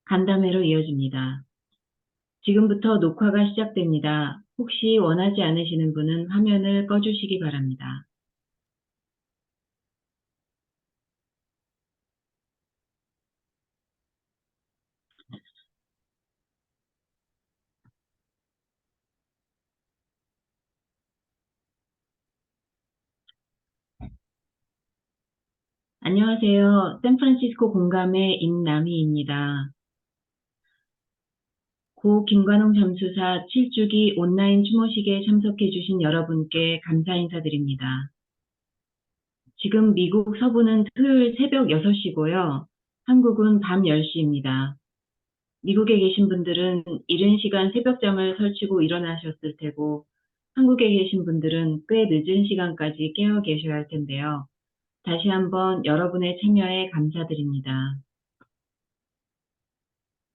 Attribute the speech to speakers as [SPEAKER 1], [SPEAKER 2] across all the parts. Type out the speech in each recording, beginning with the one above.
[SPEAKER 1] 간담회로 이어집니다. 지금부터 녹화가 시작됩니다. 혹시 원하지 않으시는 분은 화면을 꺼주시기 바랍니다. 안녕하세요. 샌프란시스코 공감의 임남희입니다. 고 김관홍 잠수사 7주기 온라인 추모식에 참석해 주신 여러분께 감사 인사드립니다. 지금 미국 서부는 토요일 새벽 6시고요. 한국은 밤 10시입니다. 미국에 계신 분들은 이른 시간 새벽잠을 설치고 일어나셨을 테고, 한국에 계신 분들은 꽤 늦은 시간까지 깨어 계셔야 할 텐데요. 다시 한번 여러분의 참여에 감사드립니다.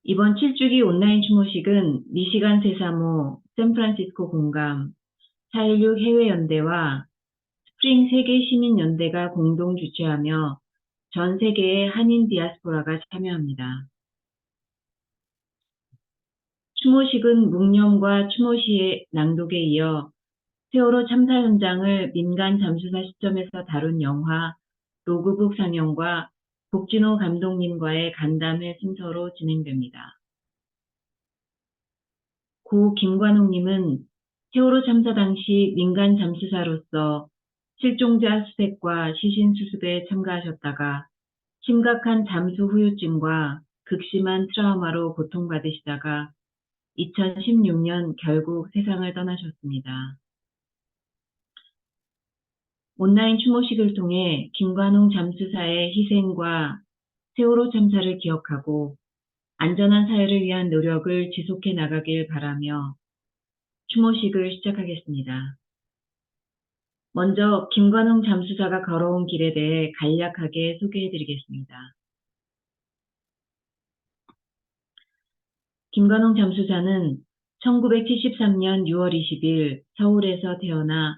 [SPEAKER 1] 이번 7주기 온라인 추모식은 미시간 세사모, 샌프란시스코 공감, 4.16 해외연대와 스프링 세계시민연대가 공동 주최하며 전 세계의 한인 디아스포라가 참여합니다. 추모식은 묵념과 추모시의 낭독에 이어 세월호 참사 현장을 민간 잠수사 시점에서 다룬 영화 로그북 상영과 복진호 감독님과의 간담회 순서로 진행됩니다. 고 김관홍님은 세월호 참사 당시 민간 잠수사로서 실종자 수색과 시신 수습에 참가하셨다가 심각한 잠수 후유증과 극심한 트라우마로 고통받으시다가 2016년 결국 세상을 떠나셨습니다. 온라인 추모식을 통해 김관홍 잠수사의 희생과 세월호 참사를 기억하고 안전한 사회를 위한 노력을 지속해 나가길 바라며 추모식을 시작하겠습니다. 먼저 김관홍 잠수사가 걸어온 길에 대해 간략하게 소개해드리겠습니다. 김관홍 잠수사는 1973년 6월 20일 서울에서 태어나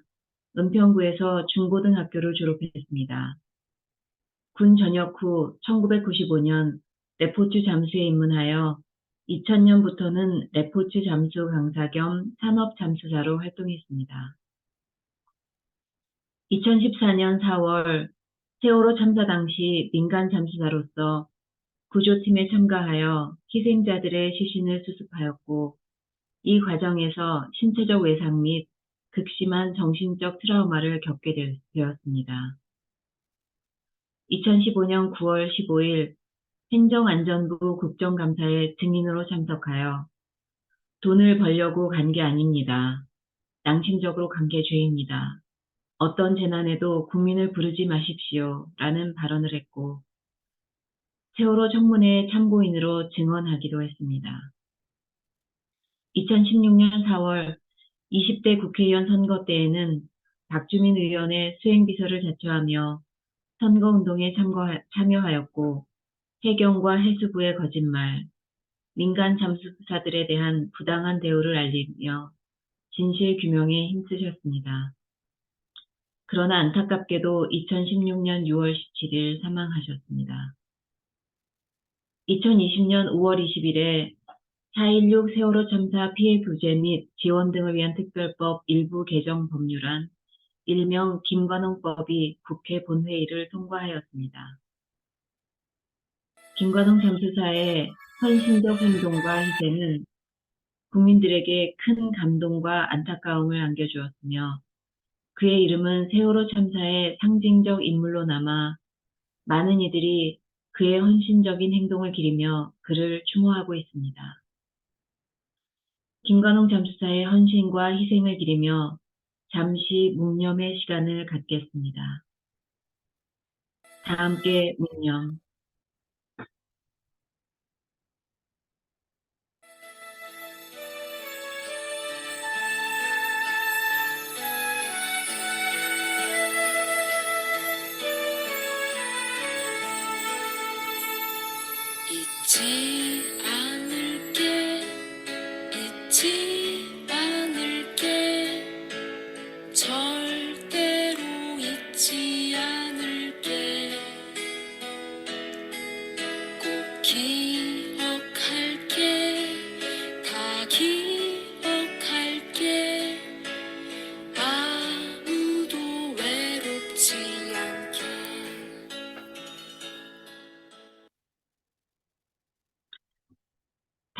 [SPEAKER 1] 은평구에서 중고등학교를 졸업했습니다. 군 전역 후 1995년 레포츠 잠수에 입문하여 2000년부터는 레포츠 잠수 강사 겸 산업 잠수사로 활동했습니다. 2014년 4월 세월호 참사 당시 민간 잠수사로서 구조팀에 참가하여 희생자들의 시신을 수습하였고, 이 과정에서 신체적 외상 및 극심한 정신적 트라우마를 겪게 되었습니다. 2015년 9월 15일 행정안전부 국정감사에 증인으로 참석하여 돈을 벌려고 간 게 아닙니다. 양심적으로 간 게 죄입니다. 어떤 재난에도 국민을 부르지 마십시오. 라는 발언을 했고, 세월호 청문회 참고인으로 증언하기도 했습니다. 2016년 4월 20대 국회의원 선거 때에는 박주민 의원의 수행비서를 자처하며 선거운동에 참여하였고, 해경과 해수부의 거짓말, 민간 잠수사들에 대한 부당한 대우를 알리며 진실 규명에 힘쓰셨습니다. 그러나 안타깝게도 2016년 6월 17일 사망하셨습니다. 2020년 5월 20일에 4.16 세월호 참사 피해 구제 및 지원 등을 위한 특별법 일부 개정 법률안, 일명 김관홍법이 국회 본회의를 통과하였습니다. 김관홍 잠수사의 헌신적 행동과 희생은 국민들에게 큰 감동과 안타까움을 안겨주었으며, 그의 이름은 세월호 참사의 상징적 인물로 남아 많은 이들이 그의 헌신적인 행동을 기리며 그를 추모하고 있습니다. 김관홍 잠수사의 헌신과 희생을 기리며 잠시 묵념의 시간을 갖겠습니다. 다 함께 묵념.
[SPEAKER 2] 잊지 않을게, 잊지 않을게, 절대로 잊지 않을게. 꼭 기억할게.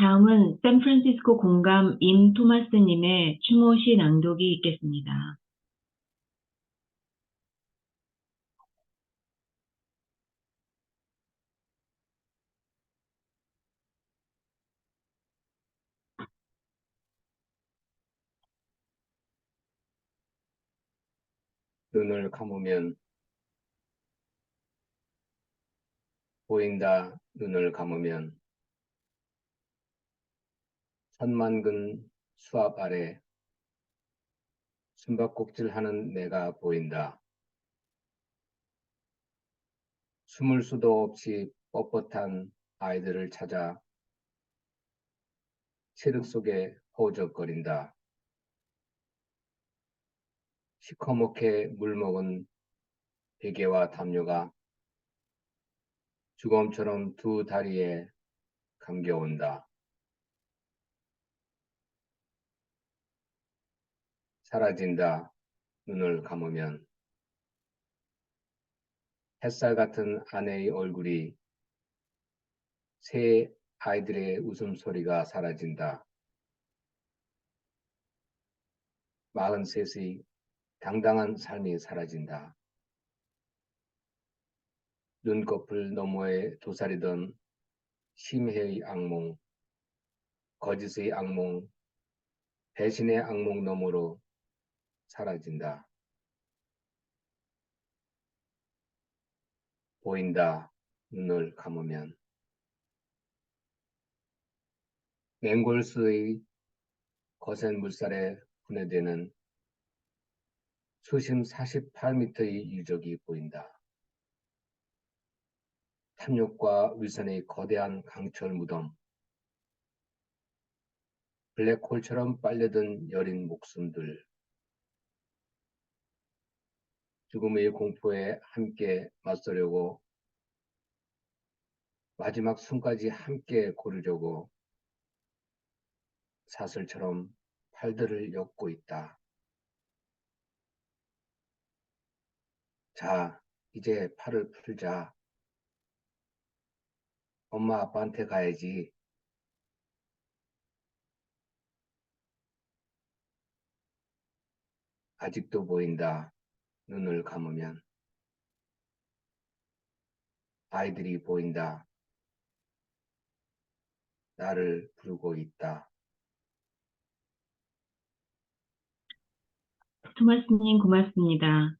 [SPEAKER 1] 다음은 샌프란시스코 공감 임 토마스님의 추모시 낭독이 있겠습니다.
[SPEAKER 3] 눈을 감으면 보인다. 눈을 감으면 천만근 수압 아래 숨바꼭질하는 내가 보인다. 숨을 수도 없이 뻣뻣한 아이들을 찾아 칠흑 속에 허우적거린다. 시커멓게 물먹은 베개와 담요가 주검처럼 두 다리에 감겨온다. 사라진다. 눈을 감으면 햇살 같은 아내의 얼굴이 새 아이들의 웃음소리가 사라진다. 43의 당당한 삶이 사라진다. 눈꺼풀 너머에 도사리던 심해의 악몽, 거짓의 악몽, 배신의 악몽 너머로 사라진다. 보인다. 눈을 감으면 맹골스의 거센 물살에 분해되는 수심 48m의 유적이 보인다. 탐욕과 위선의 거대한 강철 무덤, 블랙홀처럼 빨려든 여린 목숨들, 죽음의 공포에 함께 맞서려고 마지막 숨까지 함께 고르려고 사슬처럼 팔들을 엮고 있다. 자, 이제 팔을 풀자. 엄마 아빠한테 가야지. 아직도 보인다. 눈을 감으면 아이들이 보인다. 나를 부르고 있다.
[SPEAKER 1] 토마스님 고맙습니다.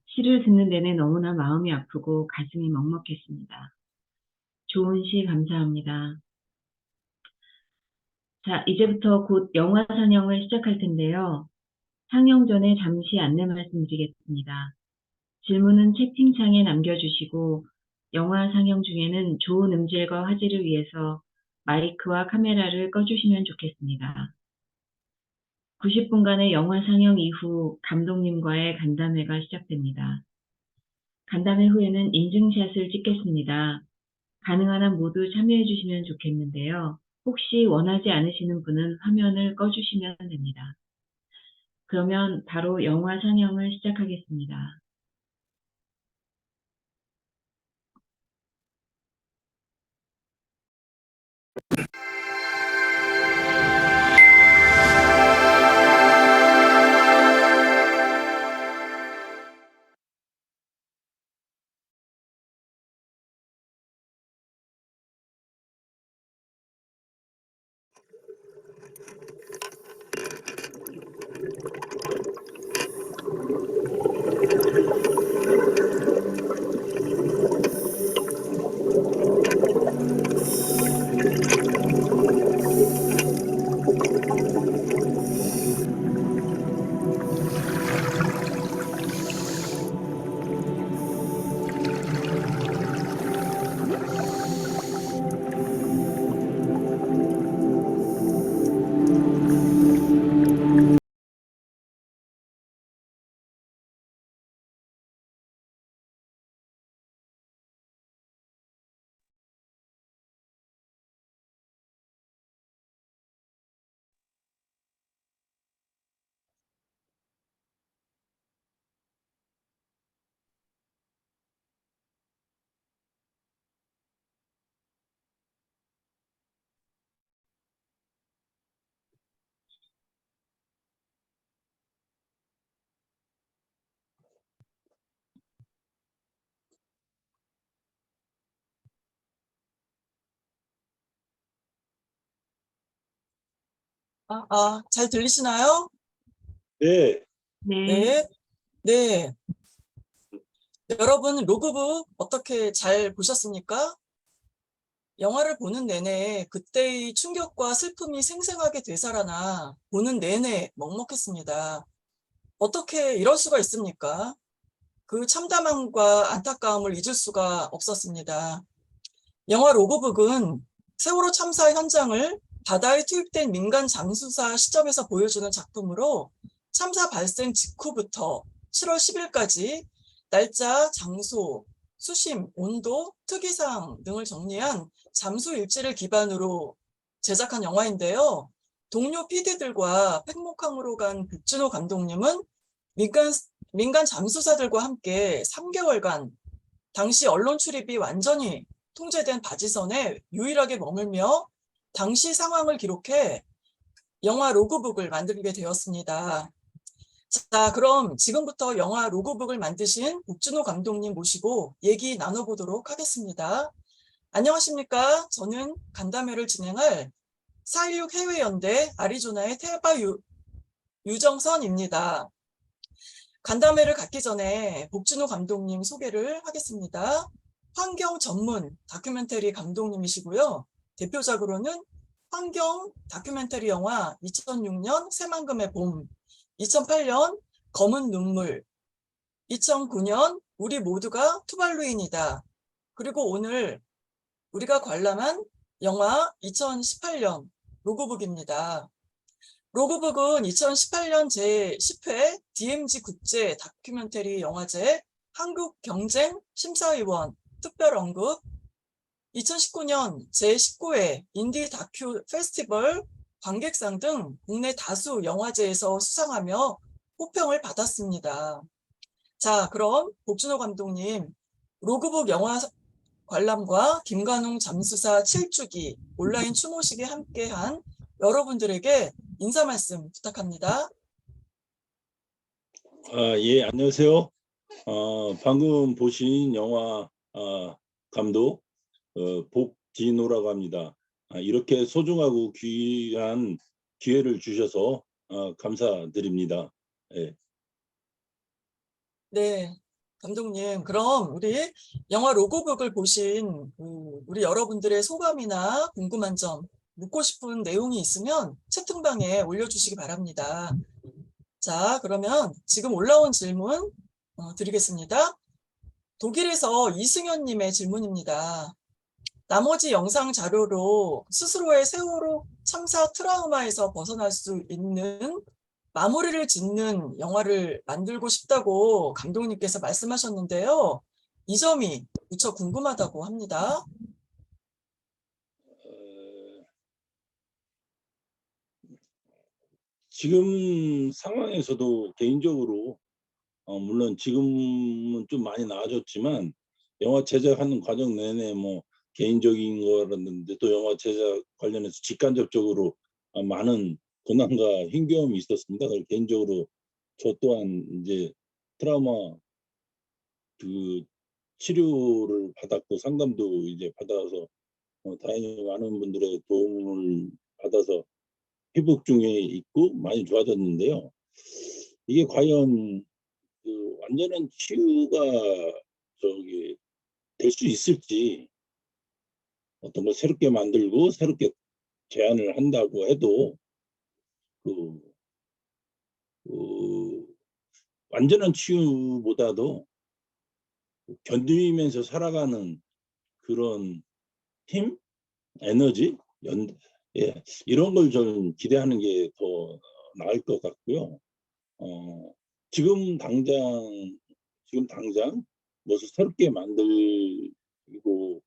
[SPEAKER 1] 시를 듣는 내내 너무나 마음이 아프고 가슴이 먹먹했습니다. 좋은 시 감사합니다. 자, 이제부터 곧 영화 상영을 시작할 텐데요. 상영 전에 잠시 안내 말씀드리겠습니다. 질문은 채팅창에 남겨주시고 영화 상영 중에는 좋은 음질과 화질을 위해서 마이크와 카메라를 꺼주시면 좋겠습니다. 90분간의 영화 상영 이후 감독님과의 간담회가 시작됩니다. 간담회 후에는 인증샷을 찍겠습니다. 가능한 한 모두 참여해 주시면 좋겠는데요. 혹시 원하지 않으시는 분은 화면을 꺼주시면 됩니다. 그러면 바로 영화 상영을 시작하겠습니다.
[SPEAKER 4] 잘 들리시나요?
[SPEAKER 5] 네,
[SPEAKER 1] 네.
[SPEAKER 4] 네. 네. 여러분, 로그북 어떻게 잘 보셨습니까? 영화를 보는 내내 그때의 충격과 슬픔이 생생하게 되살아나 보는 내내 먹먹했습니다. 어떻게 이럴 수가 있습니까? 그 참담함과 안타까움을 잊을 수가 없었습니다. 영화 로그북은 세월호 참사 현장을 바다에 투입된 민간 잠수사 시점에서 보여주는 작품으로 참사 발생 직후부터 7월 10일까지 날짜, 장소, 수심, 온도, 특이사항 등을 정리한 잠수 일지를 기반으로 제작한 영화인데요. 동료 PD들과 팽목항으로 간 백준호 감독님은 민간 잠수사들과 함께 3개월간 당시 언론 출입이 완전히 통제된 바지선에 유일하게 머물며 당시 상황을 기록해 영화 로그북을 만들게 되었습니다. 자, 그럼 지금부터 영화 로그북을 만드신 복준호 감독님 모시고 얘기 나눠보도록 하겠습니다. 안녕하십니까? 저는 간담회를 진행할 4.16 해외연대 아리조나의 테바 유정선입니다. 간담회를 갖기 전에 복준호 감독님 소개를 하겠습니다. 환경 전문 다큐멘터리 감독님이시고요. 대표작으로는 환경 다큐멘터리 영화 2006년 새만금의 봄, 2008년 검은 눈물, 2009년 우리 모두가 투발루인이다. 그리고 오늘 우리가 관람한 영화 2018년 로그북입니다. 로그북은 2018년 제10회 DMZ 국제 다큐멘터리 영화제 한국 경쟁 심사위원 특별 언급, 2019년 제19회 인디 다큐 페스티벌 관객상 등 국내 다수 영화제에서 수상하며 호평을 받았습니다. 자, 그럼 복준호 감독님, 로그북 영화 관람과 김관웅 잠수사 7주기 온라인 추모식에 함께한 여러분들에게 인사 말씀 부탁합니다.
[SPEAKER 5] 예, 안녕하세요. 방금 보신 영화 감독 복진호라고 합니다. 이렇게 소중하고 귀한 기회를 주셔서 감사드립니다. 예.
[SPEAKER 4] 네, 감독님, 그럼 우리 영화 로그북을 보신 우리 여러분들의 소감이나 궁금한 점, 묻고 싶은 내용이 있으면 채팅방에 올려주시기 바랍니다. 자, 그러면 지금 올라온 질문 드리겠습니다. 독일에서 이승현님의 질문입니다. 나머지 영상 자료로 스스로의 세월호 참사 트라우마에서 벗어날 수 있는 마무리를 짓는 영화를 만들고 싶다고 감독님께서 말씀하셨는데요. 이 점이 무척 궁금하다고 합니다.
[SPEAKER 5] 지금 상황에서도 개인적으로 물론 지금은 좀 많이 나아졌지만 영화 제작하는 과정 내내 뭐 개인적인 거라든지 또 영화 제작 관련해서 직간접적으로 많은 고난과 힘겨움이 있었습니다. 그래서 개인적으로 저 또한 이제 트라우마 그 치료를 받았고 상담도 이제 받아서 다행히 많은 분들의 도움을 받아서 회복 중에 있고 많이 좋아졌는데요. 이게 과연 그 완전한 치유가 될 수 있을지, 어떤 걸 새롭게 만들고 새롭게 제안을 한다고 해도 그 완전한 치유보다도 견디면서 살아가는 그런 힘, 에너지, 예, 이런 걸 좀 기대하는 게 더 나을 것 같고요. 지금 당장 무엇을 새롭게 만들고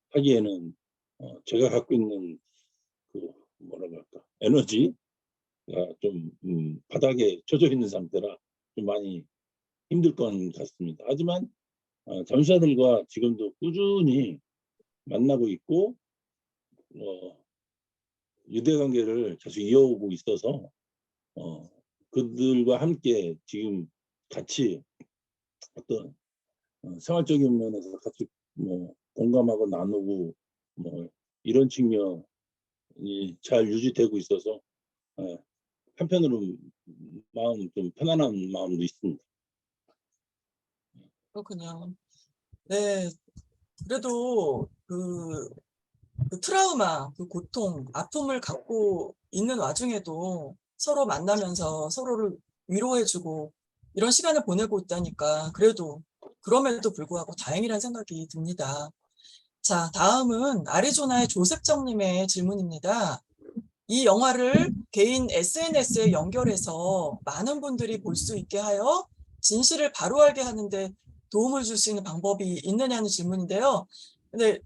[SPEAKER 5] 하기에는 제가 갖고 있는 그 뭐라고 할까, 에너지가 좀 바닥에 쳐져 있는 상태라 좀 많이 힘들 것 같습니다. 하지만 잠수사들과 지금도 꾸준히 만나고 있고 유대 관계를 계속 이어오고 있어서 그들과 함께 지금 같이 어떤 생활적인 면에서 같이 뭐 공감하고 나누고 뭐 이런 측면이 잘 유지되고 있어서 한편으로 마음 좀 편안한 마음도 있습니다.
[SPEAKER 4] 그렇군요. 네, 그래도 그 트라우마, 그 고통, 아픔을 갖고 있는 와중에도 서로 만나면서 서로를 위로해주고 이런 시간을 보내고 있다니까 그래도 그럼에도 불구하고 다행이라는 생각이 듭니다. 자, 다음은 아리조나의 조셉정님의 질문입니다. 이 영화를 개인 SNS에 연결해서 많은 분들이 볼 수 있게 하여 진실을 바로 알게 하는데 도움을 줄 수 있는 방법이 있느냐는 질문인데요. 근데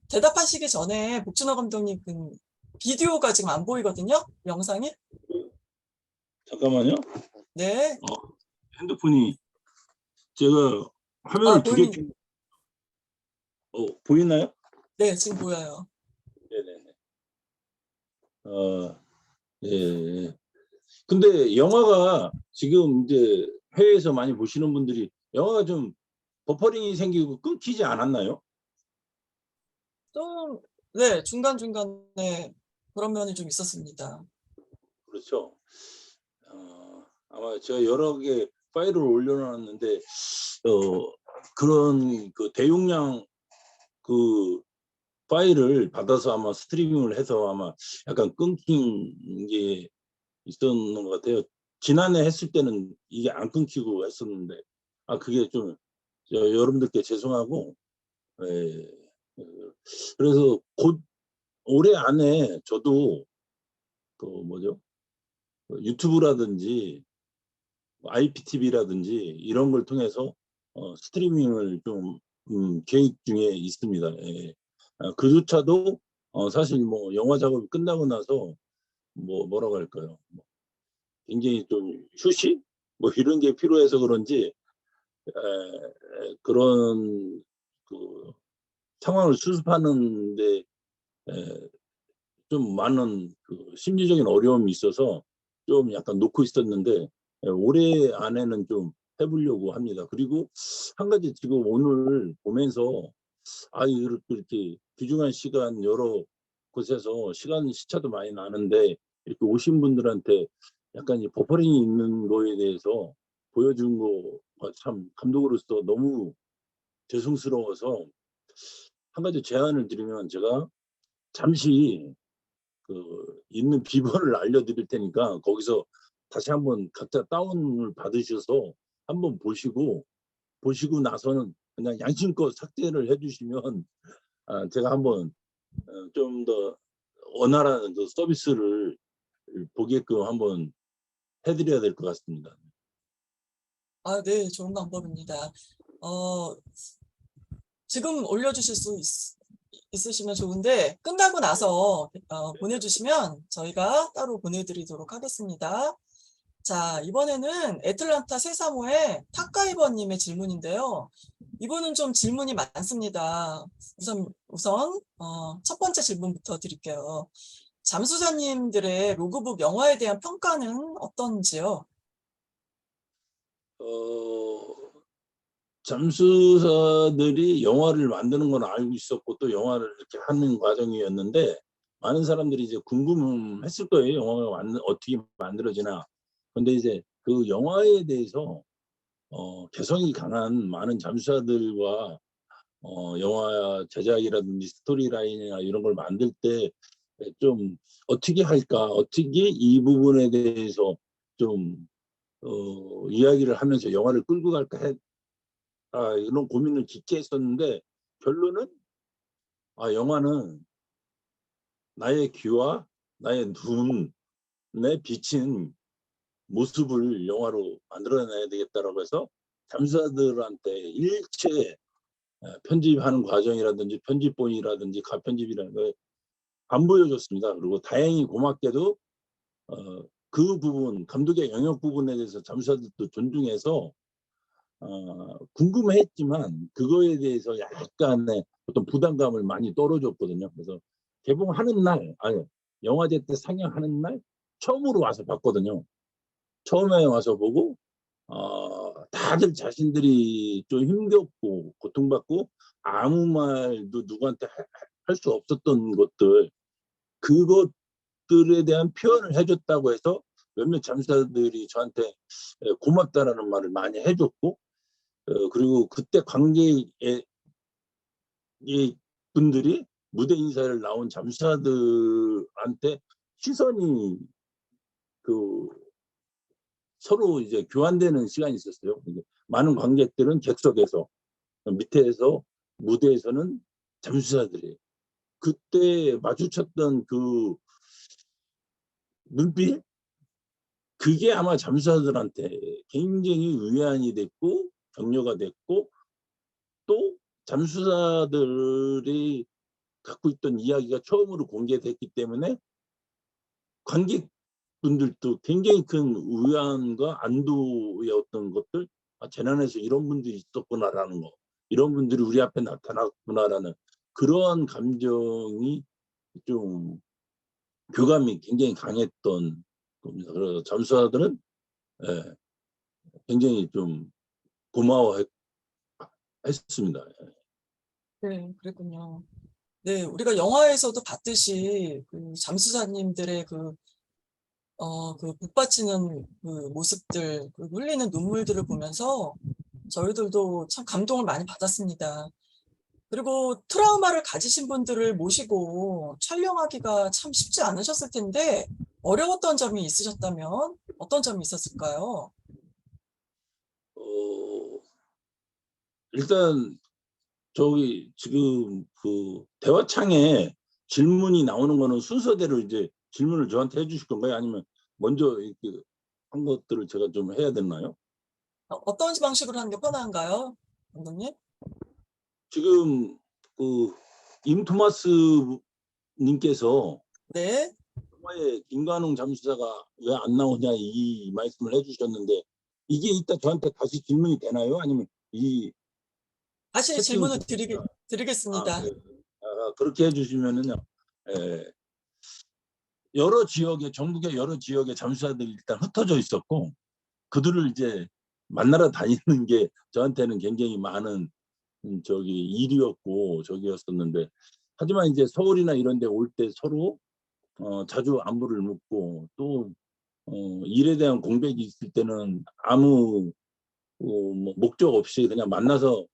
[SPEAKER 4] 대답하시기 전에 복준호 감독님 그 비디오가 지금 안 보이거든요. 영상이.
[SPEAKER 5] 잠깐만요.
[SPEAKER 4] 네.
[SPEAKER 5] 핸드폰이 제가 화면을 두 개 보이나요?
[SPEAKER 4] 네, 지금 보여요.
[SPEAKER 5] 네네네. 예. 근데 영화가 지금 이제 해외에서 많이 보시는 분들이 영화가 좀 버퍼링이 생기고 끊기지 않았나요?
[SPEAKER 4] 좀, 네, 중간중간에 그런 면이 좀 있었습니다.
[SPEAKER 5] 그렇죠. 아마 제가 여러 개 파일을 올려놨는데 그런 그 대용량 그 파일을 받아서 아마 스트리밍을 해서 아마 약간 끊긴 게 있었는 것 같아요. 지난해 했을 때는 이게 안 끊기고 했었는데 그게 좀 여러분들께 죄송하고 예, 그래서 곧 올해 안에 저도 그 뭐죠 유튜브라든지 IPTV라든지 이런 걸 통해서 스트리밍을 좀 계획 중에 있습니다. 예. 그조차도 사실 뭐 영화 작업이 끝나고 나서 뭐라고 할까요? 굉장히 좀 휴식 뭐 이런 게 필요해서 그런지 그런 그 상황을 수습하는데 좀 많은 그 심리적인 어려움이 있어서 좀 약간 놓고 있었는데 올해 안에는 좀 해보려고 합니다. 그리고 한 가지 지금 오늘 보면서 이렇게 귀중한 시간 여러 곳에서 시간 시차도 많이 나는데 이렇게 오신 분들한테 약간 이 버퍼링이 있는 거에 대해서 보여준 거가 참 감독으로서 너무 죄송스러워서 한 가지 제안을 드리면 제가 잠시 그 있는 비번을 알려드릴 테니까 거기서 다시 한번 각자 다운을 받으셔서 한번 보시고 나서는 그냥 양심껏 삭제를 해주시면 제가 한번 좀 더 원활한 그 서비스를 보게끔 한번 해드려야 될 것 같습니다.
[SPEAKER 4] 네, 좋은 방법입니다. 지금 올려주실 수 있으시면 좋은데 끝나고 나서 보내주시면 저희가 따로 보내드리도록 하겠습니다. 자, 이번에는 애틀란타 세사모의 탁가이버님의 질문인데요. 이분은 좀 질문이 많습니다. 우선 첫 번째 질문부터 드릴게요. 잠수사님들의 로그북 영화에 대한 평가는 어떤지요?
[SPEAKER 5] 잠수사들이 영화를 만드는 건 알고 있었고 또 영화를 이렇게 하는 과정이었는데 많은 사람들이 이제 궁금했을 거예요. 영화가 어떻게 만들어지나. 근데 이제 그 영화에 대해서 개성이 강한 많은 잠수사들과 영화 제작이라든지 스토리라인이나 이런 걸 만들 때 좀 어떻게 할까, 어떻게 이 부분에 대해서 좀 이야기를 하면서 영화를 끌고 갈까 이런 고민을 깊게 했었는데 결론은 영화는 나의 귀와 나의 눈에 비친 모습을 영화로 만들어내야 되겠다라고 해서 잠수사들한테 일체 편집하는 과정이라든지 편집본이라든지 가편집이라는 걸 안 보여줬습니다. 그리고 다행히 고맙게도 그 부분 감독의 영역 부분에 대해서 잠수사들도 존중해서 궁금했지만 그거에 대해서 약간의 어떤 부담감을 많이 떨어졌거든요. 그래서 개봉하는 날, 영화제 때 상영하는 날 처음으로 와서 봤거든요. 처음에 와서 보고 다들 자신들이 좀 힘겹고 고통받고 아무 말도 누구한테 할 수 없었던 것들 것들에 대한 표현을 해줬다고 해서 몇몇 잠수사들이 저한테 고맙다라는 말을 많이 해줬고, 그리고 그때 관계의 이 분들이 무대 인사를 나온 잠수사들한테 시선이 그 서로 이제 교환되는 시간이 있었어요. 이제 많은 관객들은 객석에서, 밑에서 무대에서는 잠수사들이 그때 마주쳤던 그 눈빛, 그게 아마 잠수사들한테 굉장히 위안이 됐고 격려가 됐고, 또 잠수사들이 갖고 있던 이야기가 처음으로 공개됐기 때문에 관객분들도 굉장히 큰 위안과 안도의 어떤 것들, 재난에서 이런 분들이 있었구나라는 거, 이런 분들이 우리 앞에 나타났구나라는 그러한 감정이 좀 교감이 굉장히 강했던 겁니다. 그래서 잠수사들은 굉장히 좀 고마워했습니다.
[SPEAKER 4] 네, 그랬군요. 네, 우리가 영화에서도 봤듯이 그 잠수사님들의 그 북받치는 그 모습들, 그 흘리는 눈물들을 보면서 저희들도 참 감동을 많이 받았습니다. 그리고 트라우마를 가지신 분들을 모시고 촬영하기가 참 쉽지 않으셨을 텐데 어려웠던 점이 있으셨다면 어떤 점이 있었을까요?
[SPEAKER 5] 일단 저기 지금 그 대화창에 질문이 나오는 거는 순서대로 이제 질문을 저한테 해주실 건가요? 아니면 먼저 이렇게 한 것들을 제가 좀 해야 되나요?
[SPEAKER 4] 어떤 방식으로 하는 게 편한가요, 감독님?
[SPEAKER 5] 지금 그 임토마스 님께서
[SPEAKER 4] 네,
[SPEAKER 5] 영화에 김관웅 잠수사가 왜 안 나오냐 이 말씀을 해주셨는데, 이게 이따 저한테 다시 질문이 되나요? 아니면 이
[SPEAKER 4] 다시
[SPEAKER 5] 채팅
[SPEAKER 4] 질문을 드리겠습니다.
[SPEAKER 5] 네. 그렇게 해주시면은요. 여러 지역에, 전국의 여러 지역에 잠수사들이 일단 흩어져 있었고, 그들을 이제 만나러 다니는 게 저한테는 굉장히 많은 저기 일이었고 저기였었는데, 하지만 이제 서울이나 이런 데 올 때 서로 자주 안부를 묻고, 또 일에 대한 공백이 있을 때는 아무 뭐 목적 없이 그냥 만나서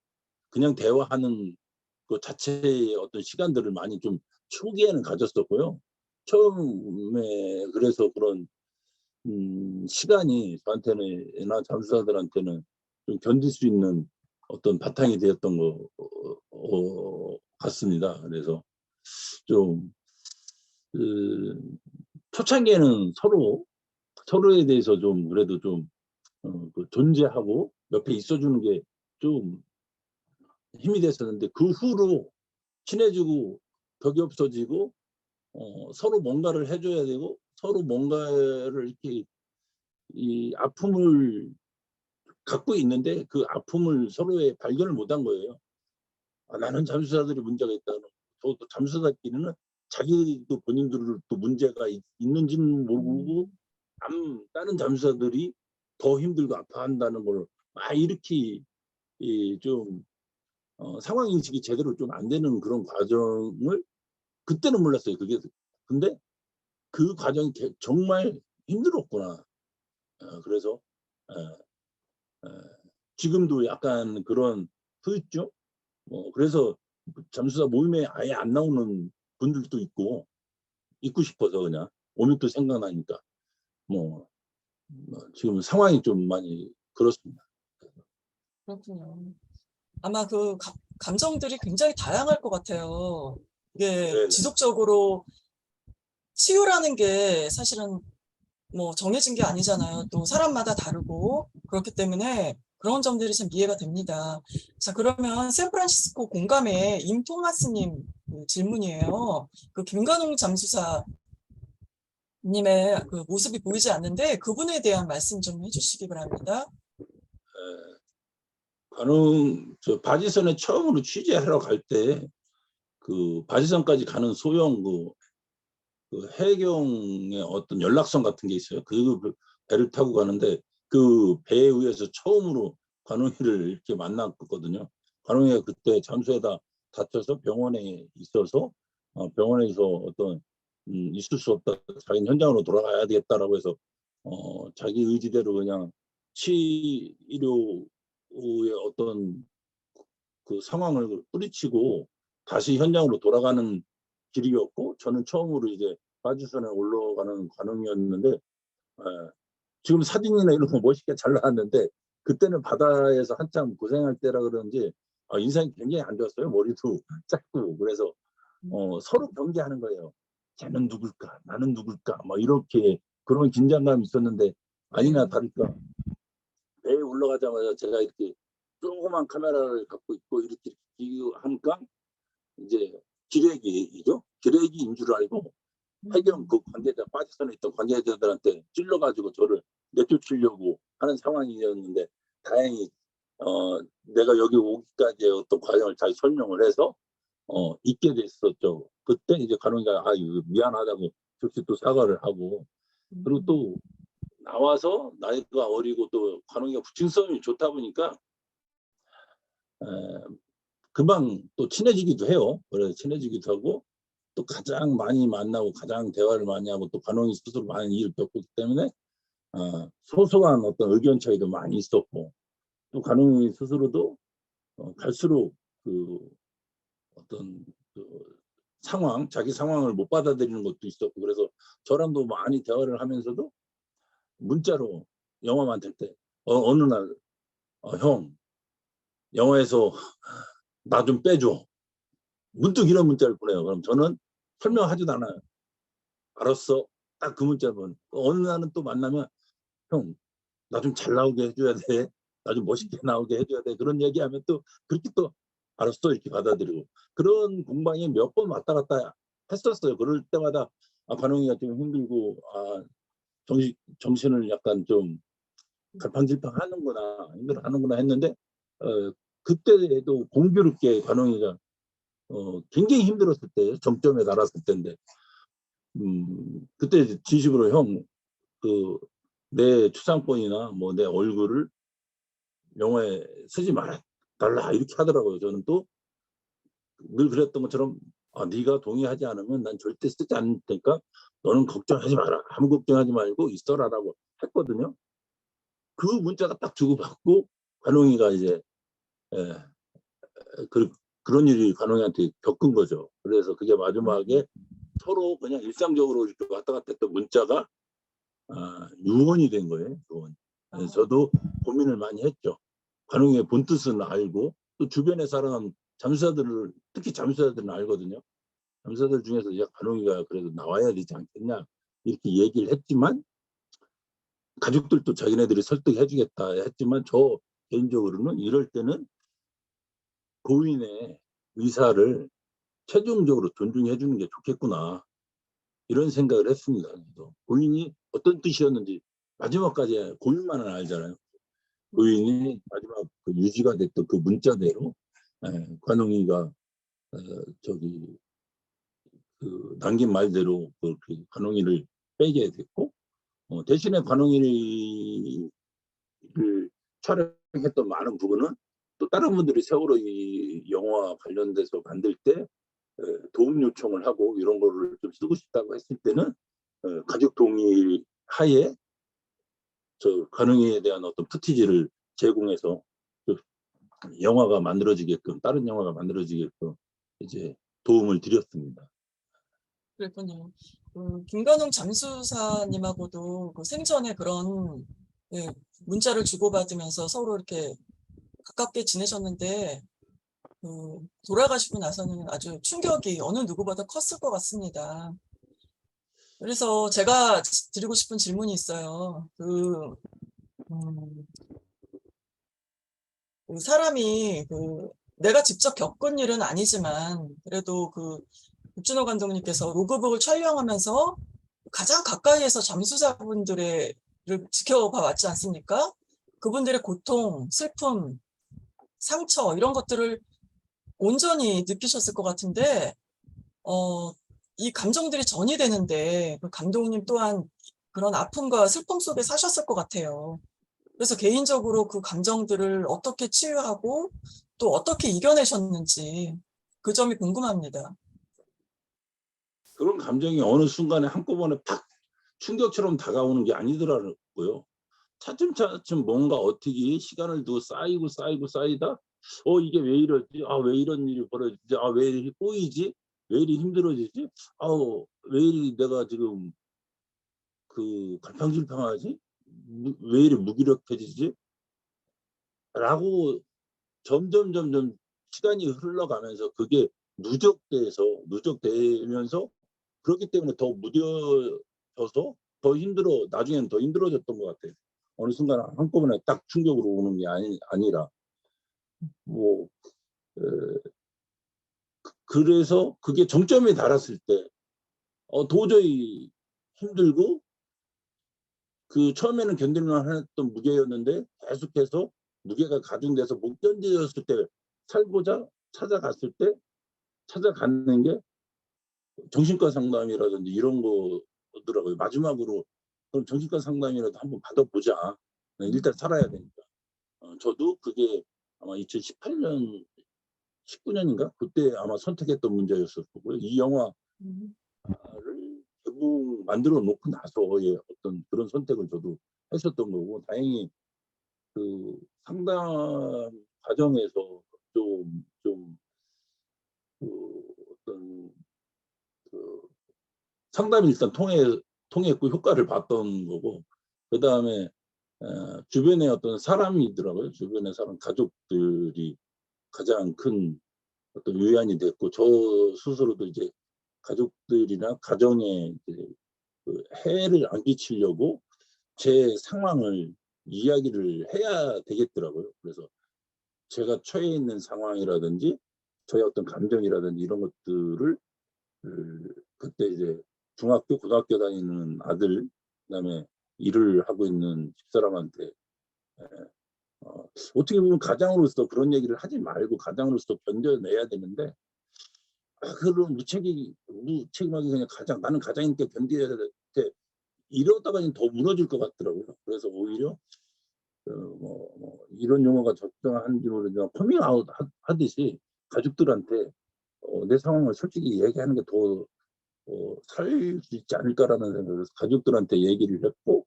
[SPEAKER 5] 그냥 대화하는 그 자체의 어떤 시간들을 많이 좀 초기에는 가졌었고요. 처음에 그래서 그런 시간이 저한테는 잠수사들한테는 좀 견딜 수 있는 어떤 바탕이 되었던 것 같습니다. 그래서 좀 초창기에는 서로에 대해서 좀 그래도 좀 그 존재하고 옆에 있어주는 게 좀 힘이 됐었는데, 그 후로 친해지고 벽이 없어지고 서로 뭔가를 해줘야 되고, 서로 뭔가를 이렇게 이 아픔을 갖고 있는데 그 아픔을 서로의 발견을 못한 거예요. 나는 잠수사들이 문제가 있다는, 또 잠수사끼리는 자기도 본인들도 또 문제가 있는지는 모르고 다른 잠수사들이 더 힘들고 아파한다는 걸 이렇게 좀 상황 인식이 제대로 좀 안 되는 그런 과정을 그때는 몰랐어요. 그게. 근데 그 과정이 정말 힘들었구나. 그래서 지금도 약간 그런 후유증? 그래서 잠수사 모임에 아예 안 나오는 분들도 있고 싶어서 그냥 오면 또 생각나니까 뭐 지금 상황이 좀 많이 그렇습니다.
[SPEAKER 4] 그렇군요. 아마 그 감정들이 굉장히 다양할 것 같아요. 이게
[SPEAKER 5] 네네.
[SPEAKER 4] 지속적으로 치유라는 게 사실은 뭐 정해진 게 아니잖아요. 또 사람마다 다르고 그렇기 때문에 그런 점들이 참 이해가 됩니다. 자, 그러면 샌프란시스코 공감의 임토마스님 그 질문이에요. 그 김관웅 잠수사님의 그 모습이 보이지 않는데 그분에 대한 말씀 좀 해주시기 바랍니다.
[SPEAKER 5] 저 바지선에 처음으로 취재하러 갈 때 그 바지선까지 가는 소형 그 해경의 어떤 연락선 같은 게 있어요. 그 배를 타고 가는데 그 배에 의해서 처음으로 관웅이를 이렇게 만났거든요. 관웅이가 그때 잠수에다 다쳐서 병원에 있어서 병원에서 어떤 있을 수 없다. 자기는 현장으로 돌아가야 되겠다라고 해서 자기 의지대로 그냥 치료의 어떤 그 상황을 뿌리치고 다시 현장으로 돌아가는 길이었고, 저는 처음으로 이제 파주선에 올라가는 관원이었는데, 지금 사진이나 이런 거 멋있게 잘 나왔는데 그때는 바다에서 한참 고생할 때라 그런지 인상이 굉장히 안 좋았어요. 머리도 짧고. 그래서 서로 경계하는 거예요. 쟤는 누굴까? 나는 누굴까? 막 이렇게 그런 긴장감이 있었는데 아니나
[SPEAKER 4] 네.
[SPEAKER 5] 다를까 배에 올라가자마자 제가 이렇게 조그만 카메라를 갖고 있고 이렇게 하니까 이제 기레기죠. 기레기인 줄 알고 해경 그 관계자, 파주선에 있던 관계자들한테 찔러가지고 저를 내쫓으려고 하는 상황이었는데, 다행히 내가 여기 오기까지의 어떤 과정을 잘 설명을 해서 있게 됐었죠. 그때 이제 간호사가 이거 미안하다고 즉시 또 사과를 하고, 그리고 또 나와서 나이가 어리고 또 간호사가 부친성이 좋다 보니까 에, 금방 또 친해지기도 해요. 그래서 친해지기도 하고, 또 가장 많이 만나고 가장 대화를 많이 하고 또 간호인 스스로 많은 일을 겪었기 때문에 소소한 어떤 의견 차이도 많이 있었고, 또 간호인 스스로도 갈수록 그 어떤 그 상황, 자기 상황을 못 받아들이는 것도 있었고, 그래서 저랑도 많이 대화를 하면서도 문자로 영화 만들 때 어느 날 형, 영화에서 나 좀 빼줘. 문득 이런 문자를 보내요. 그럼 저는 설명하지도 않아요. 알았어. 딱 그 문자만. 어느 날은 또 만나면 형, 나 좀 잘 나오게 해줘야 돼. 나 좀 멋있게 나오게 해줘야 돼. 그런 얘기하면 또 그렇게 또 알았어 이렇게 받아들이고, 그런 공방이 몇 번 왔다 갔다 했었어요. 그럴 때마다 관홍이가 좀 힘들고 정신을 약간 좀 갈팡질팡하는구나, 힘들어하는구나 했는데 그때도 공교롭게 관홍이가 굉장히 힘들었을 때, 정점에 달았을 때인데 그때 진심으로 형, 내 추상권이나 뭐 내 얼굴을 영화에 쓰지 말아달라 이렇게 하더라고요. 저는 또 늘 그랬던 것처럼 네가 동의하지 않으면 난 절대 쓰지 않을 테니까 너는 걱정하지 마라. 아무 걱정하지 말고 있어라라고 했거든요. 그 문자가 딱 주고받고 관홍이가 이제 그런 일이 관홍이한테 겪은 거죠. 그래서 그게 마지막에 서로 그냥 일상적으로 이렇게 왔다 갔다 했던 문자가 유언이 된 거예요. 유언. 그래서 저도 고민을 많이 했죠. 관홍이의 본뜻은 알고, 또 주변에 살아난 잠수사들을, 특히 잠수사들은 알거든요. 잠수사들 중에서 관홍이가 그래도 나와야 되지 않겠냐 이렇게 얘기를 했지만, 가족들도 자기네들이 설득해 주겠다 했지만, 저 개인적으로는 이럴 때는 고인의 의사를 최종적으로 존중해 주는 게 좋겠구나 이런 생각을 했습니다. 고인이 어떤 뜻이었는지 마지막까지 고인만은 알잖아요. 고인이 마지막 그 유지가 됐던 그 문자대로 관홍이가 남긴 말대로 그 관홍이를 빼게 됐고, 대신에 관홍이를 촬영했던 많은 부분은 또 다른 분들이 세월호 이 영화 관련돼서 만들 때 도움 요청을 하고 이런 거를 좀 쓰고 싶다고 했을 때는 가족 동의 하에 저 관홍이에 대한 어떤 푸티지를 제공해서 영화가 만들어지게끔, 다른 영화가 만들어지게끔 이제 도움을 드렸습니다.
[SPEAKER 4] 그랬군요. 김관웅 잠수사님하고도 그 생전에 그런 문자를 주고받으면서 서로 이렇게 가깝게 지내셨는데, 돌아가시고 나서는 아주 충격이 어느 누구보다 컸을 것 같습니다. 그래서 제가 드리고 싶은 질문이 있어요. 사람이 내가 직접 겪은 일은 아니지만 그래도 국준호 감독님께서 로그북을 촬영하면서 가장 가까이에서 잠수사분들을 지켜봐 왔지 않습니까? 그분들의 고통, 슬픔, 상처 이런 것들을 온전히 느끼셨을 것 같은데 이 감정들이 전이 되는데 그 감독님 또한 그런 아픔과 슬픔 속에 사셨을 것 같아요. 그래서 개인적으로 그 감정들을 어떻게 치유하고 또 어떻게 이겨내셨는지 그 점이 궁금합니다.
[SPEAKER 5] 그런 감정이 어느 순간에 한꺼번에 팍 충격처럼 다가오는 게 아니더라고요. 차츰차츰 뭔가 어떻게 시간을 두고 쌓이다 이게 왜 이러지? 왜 이런 일이 벌어지지? 왜 이렇게 꼬이지? 왜 이리 힘들어지지? 왜 이리 내가 지금 갈팡질팡하지? 왜 이리 무기력해지지? 라고 점점 시간이 흘러가면서 그게 누적되면서 그렇기 때문에 더 무뎌져서 나중에는 더 힘들어졌던 것 같아요. 어느 순간 한꺼번에 딱 충격으로 오는 게 아니라 뭐 에, 그래서 그게 정점에 달았을 때 도저히 힘들고 처음에는 견딜만 했던 무게였는데 계속해서 무게가 가중돼서 못 견디었을 때 살고자 찾아가는 게 정신과 상담이라든지 이런 거더라고요. 마지막으로 그럼 정신과 상담이라도 한번 받아보자. 일단 살아야 되니까. 저도 그게 아마 2018년, 19년인가 그때 아마 선택했던 문제였을 거고요. 이 영화를 결국 만들어 놓고 나서의 어떤 그런 선택을 저도 했었던 거고, 다행히 그 상담 과정에서 좀 어떤 상담이 일단 통했고 효과를 봤던 거고, 그 다음에 주변에 어떤 사람이 있더라고요. 주변의 가족들이 가장 큰 어떤 위안이 됐고, 저 스스로도 이제 가족들이나 가정에 이제 해를 안 끼치려고 제 상황을 이야기를 해야 되겠더라고요. 그래서 제가 처해 있는 상황이라든지 저의 어떤 감정이라든지 이런 것들을 그때 이제 중학교, 고등학교 다니는 아들, 그다음에 일을 하고 있는 집사람한테 어떻게 보면 가장으로서 그런 얘기를 하지 말고 가장으로서 견뎌내야 되는데, 그런 무책임하게 그냥 나는 가장이니까 견뎌야 돼. 이러다가 더 무너질 것 같더라고요. 그래서 오히려 이런 용어가 적당한지 모르지만 커밍아웃 하듯이 가족들한테 내 상황을 솔직히 얘기하는 게 더 살 수 있지 않을까라는 생각을 해서 가족들한테 얘기를 했고,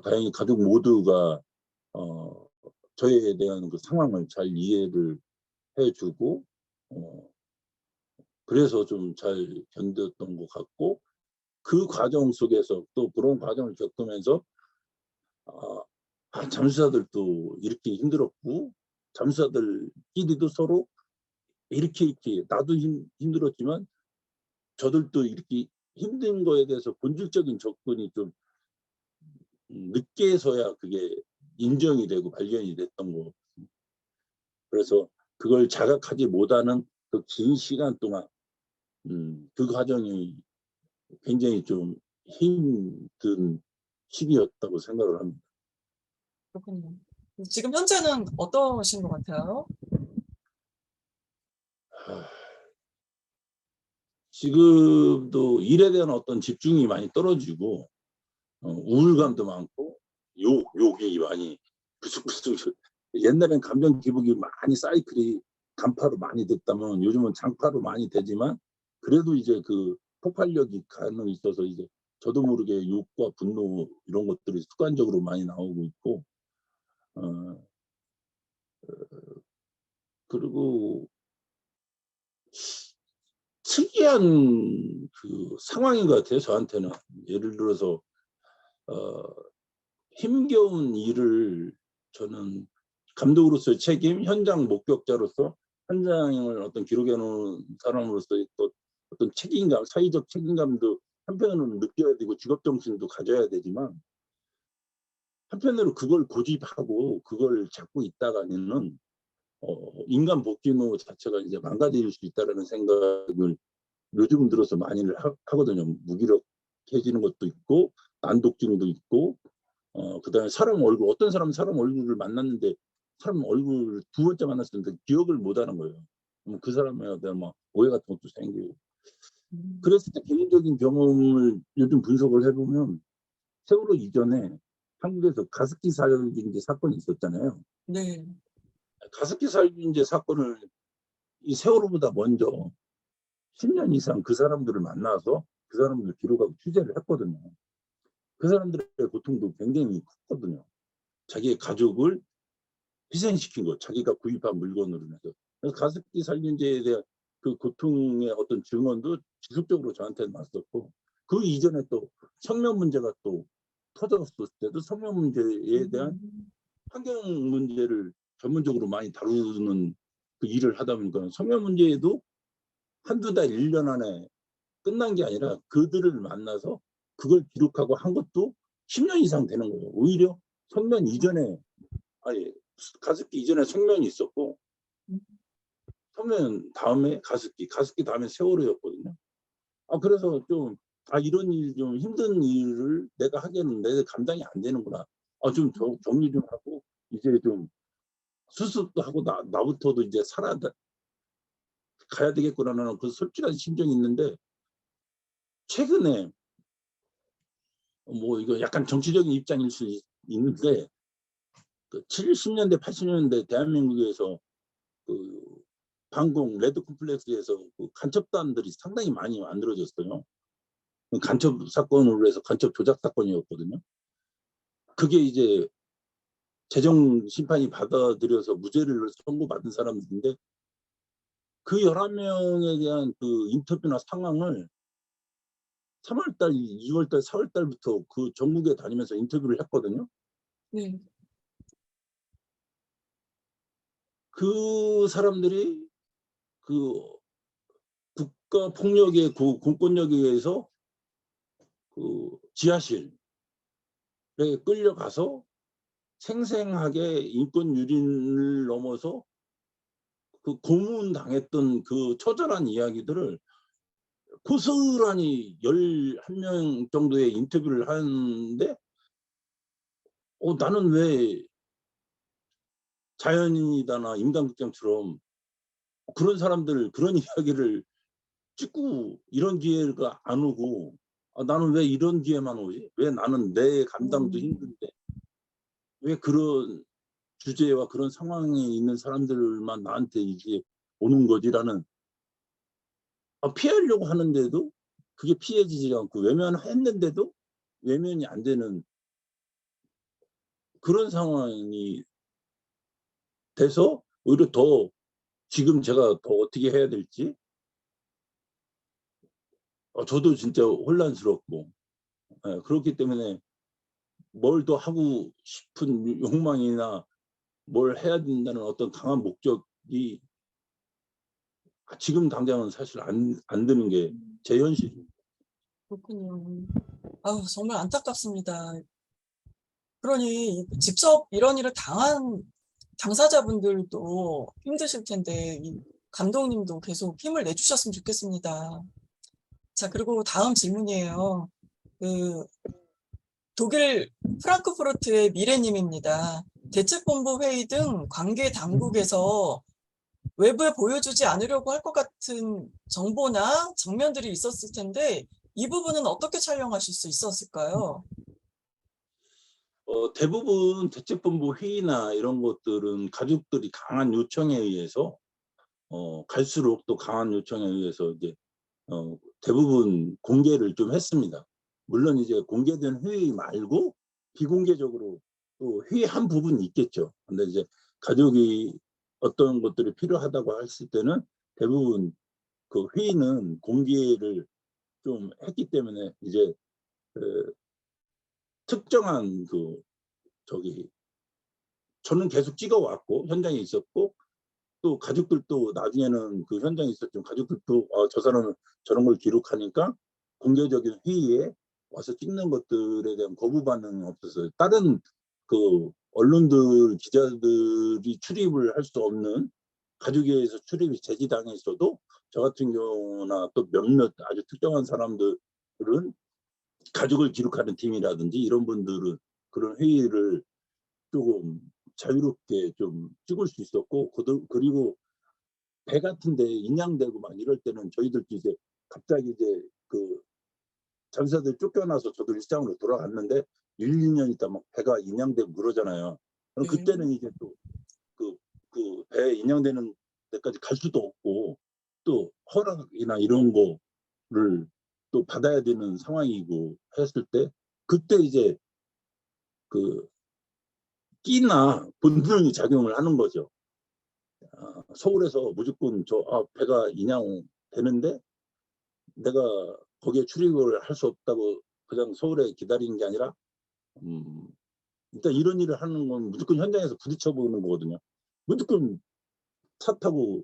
[SPEAKER 5] 다행히 가족 모두가 저에 대한 그 상황을 잘 이해를 해주고 그래서 좀 잘 견뎠던 것 같고, 그 과정 속에서 또 그런 과정을 겪으면서 잠수사들도 이렇게 힘들었고, 잠수사들끼리도 서로 이렇게 나도 힘들었지만 저들도 이렇게 힘든 거에 대해서 본질적인 접근이 좀 늦게서야 그게 인정이 되고 발견이 됐던 거. 그래서 그걸 자각하지 못하는 그 긴 시간 동안 그 과정이 굉장히 좀 힘든 시기였다고 생각을 합니다.
[SPEAKER 4] 그렇군요. 지금 현재는 어떠신 것 같아요?
[SPEAKER 5] 지금도 일에 대한 어떤 집중이 많이 떨어지고 우울감도 많고 욕이 많이 부숙부숙. 옛날엔 감정 기복이 많이 사이클이 단파로 많이 됐다면 요즘은 장파로 많이 되지만, 그래도 이제 그 폭발력이 가능 있어서 이제 저도 모르게 욕과 분노 이런 것들이 습관적으로 많이 나오고 있고, 그리고 특이한 그 상황인 것 같아요. 저한테는 예를 들어서 힘겨운 일을 저는 감독으로서의 책임, 현장 목격자로서 현장을 어떤 기록해 놓은 사람으로서 또 어떤 책임감, 사회적 책임감도 한편으로는 느껴야 되고 직업 정신도 가져야 되지만, 한편으로 그걸 고집하고 그걸 잡고 있다가는 인간 복귀노 자체가 이제 망가질 수 있다라는 생각을 요즘 들어서 많이들 하거든요. 무기력해지는 것도 있고 난독증도 있고, 그다음에 어떤 사람은 사람 얼굴을 만났는데 사람 얼굴 두 번째 만났을 때 기억을 못 하는 거예요. 그 사람에 대한 오해 같은 것도 생기고. 그랬을 때 개인적인 경험을 요즘 분석을 해보면, 세월호 이전에 한국에서 가습기 살균제 사건이 있었잖아요.
[SPEAKER 4] 네.
[SPEAKER 5] 가습기 살균제 사건을 이 세월호보다 먼저 10년 이상 그 사람들을 만나서 그 사람들 기록하고 취재를 했거든요. 그 사람들의 고통도 굉장히 컸거든요. 자기의 가족을 희생시킨 것, 자기가 구입한 물건으로 해서. 그래서 가습기 살균제에 대한 그 고통의 어떤 증언도 지속적으로 저한테 왔었고, 그 이전에 또 성면 문제가 또 터졌을 때도 성면 문제에 대한 환경 문제를 전문적으로 많이 다루는 그 일을 하다 보니까 성면 문제에도 한두 달, 1년 안에 끝난 게 아니라 그들을 만나서 그걸 기록하고 한 것도 10년 이상 되는 거예요. 오히려 성면 이전에, 아니, 가습기 이전에 성면이 있었고, 성면 다음에 가습기 다음에 세월호였거든요. 그래서 좀, 이런 일, 좀 힘든 일을 내가 하기에는 내 감당이 안 되는구나. 좀 정리 좀 하고, 이제 좀 수습도 하고, 나부터도 이제 가야 되겠구나라는 그 솔직한 심정이 있는데, 최근에, 뭐, 이거 약간 정치적인 입장일 수 있는데, 그 70년대, 80년대 대한민국에서 그 방공 레드 콤플렉스에서 그 간첩단들이 상당히 많이 만들어졌어요. 간첩 사건으로 해서 간첩 조작 사건이었거든요. 그게 이제 재정 심판이 받아들여서 무죄를 선고받은 사람들인데, 그 11명에 대한 그 인터뷰나 상황을 3월달, 2월달, 4월달부터 그 전국에 다니면서 인터뷰를 했거든요.
[SPEAKER 4] 네.
[SPEAKER 5] 그 사람들이 그 국가 폭력의 그 공권력에 의해서 그 지하실에 끌려가서 생생하게 인권 유린을 넘어서 그 고문당했던 그 처절한 이야기들을 고스란히 11명 정도의 인터뷰를 하는데, 나는 왜 자연인이다나 임당극장처럼 그런 사람들, 그런 이야기를 찍고 이런 기회가 안 오고, 나는 왜 이런 기회만 오지? 왜 나는 내 감당도 힘든데 왜 그런 주제와 그런 상황에 있는 사람들만 나한테 이제 오는 거지라는, 피하려고 하는데도 그게 피해지지 않고, 외면했는데도 외면이 안 되는 그런 상황이 돼서 오히려 더 지금 제가 더 어떻게 해야 될지 저도 진짜 혼란스럽고, 그렇기 때문에 뭘 더 하고 싶은 욕망이나 뭘 해야 된다는 어떤 강한 목적이 지금 당장은 사실 안 드는 게 제 현실입니다.
[SPEAKER 4] 그렇군요. 정말 안타깝습니다. 그러니 직접 이런 일을 당한 당사자분들도 힘드실 텐데 이 감독님도 계속 힘을 내주셨으면 좋겠습니다. 자, 그리고 다음 질문이에요. 그 독일 프랑크푸르트의 미래님입니다. 대책본부 회의 등 관계 당국에서 외부에 보여주지 않으려고 할 것 같은 정보나 장면들이 있었을 텐데 이 부분은 어떻게 촬영하실 수 있었을까요?
[SPEAKER 5] 대부분 대책본부 회의나 이런 것들은 가족들이 강한 요청에 의해서 갈수록 또 강한 요청에 의해서 이제 대부분 공개를 좀 했습니다. 물론 이제 공개된 회의 말고 비공개적으로 또 회의한 부분이 있겠죠. 근데 이제 가족이 어떤 것들이 필요하다고 했을 때는 대부분 그 회의는 공개를 좀 했기 때문에 이제 그 특정한 그 저기 저는 계속 찍어왔고 현장에 있었고, 또 가족들도 나중에는 그 현장에 있었지만 가족들도 저 사람은 저런 걸 기록하니까 공개적인 회의에 와서 찍는 것들에 대한 거부 반응이 없었어요. 다른 그 언론들 기자들이 출입을 할 수 없는 가족회에서 출입이 제지당했어도 저 같은 경우나 또 몇몇 아주 특정한 사람들은 가족을 기록하는 팀이라든지 이런 분들은 그런 회의를 조금 자유롭게 좀 찍을 수 있었고, 그리고 배 같은데 인양되고 막 이럴 때는 저희들끼리 이제 갑자기 이제 그 잠수사들 쫓겨나서 저도 일상으로 돌아갔는데 1, 2년 있다 막 배가 인양되고 그러잖아요. 그럼 그때는 이제 또 그 배 인양되는 데까지 갈 수도 없고, 또 허락이나 이런 거를 또 받아야 되는 상황이고 했을 때 그때 이제 그 끼나 본능이 작용을 하는 거죠. 서울에서 무조건 배가 인양되는데 내가 거기에 출입을 할 수 없다고 그냥 서울에 기다리는 게 아니라 일단 이런 일을 하는 건 무조건 현장에서 부딪혀 보는 거거든요. 무조건 차 타고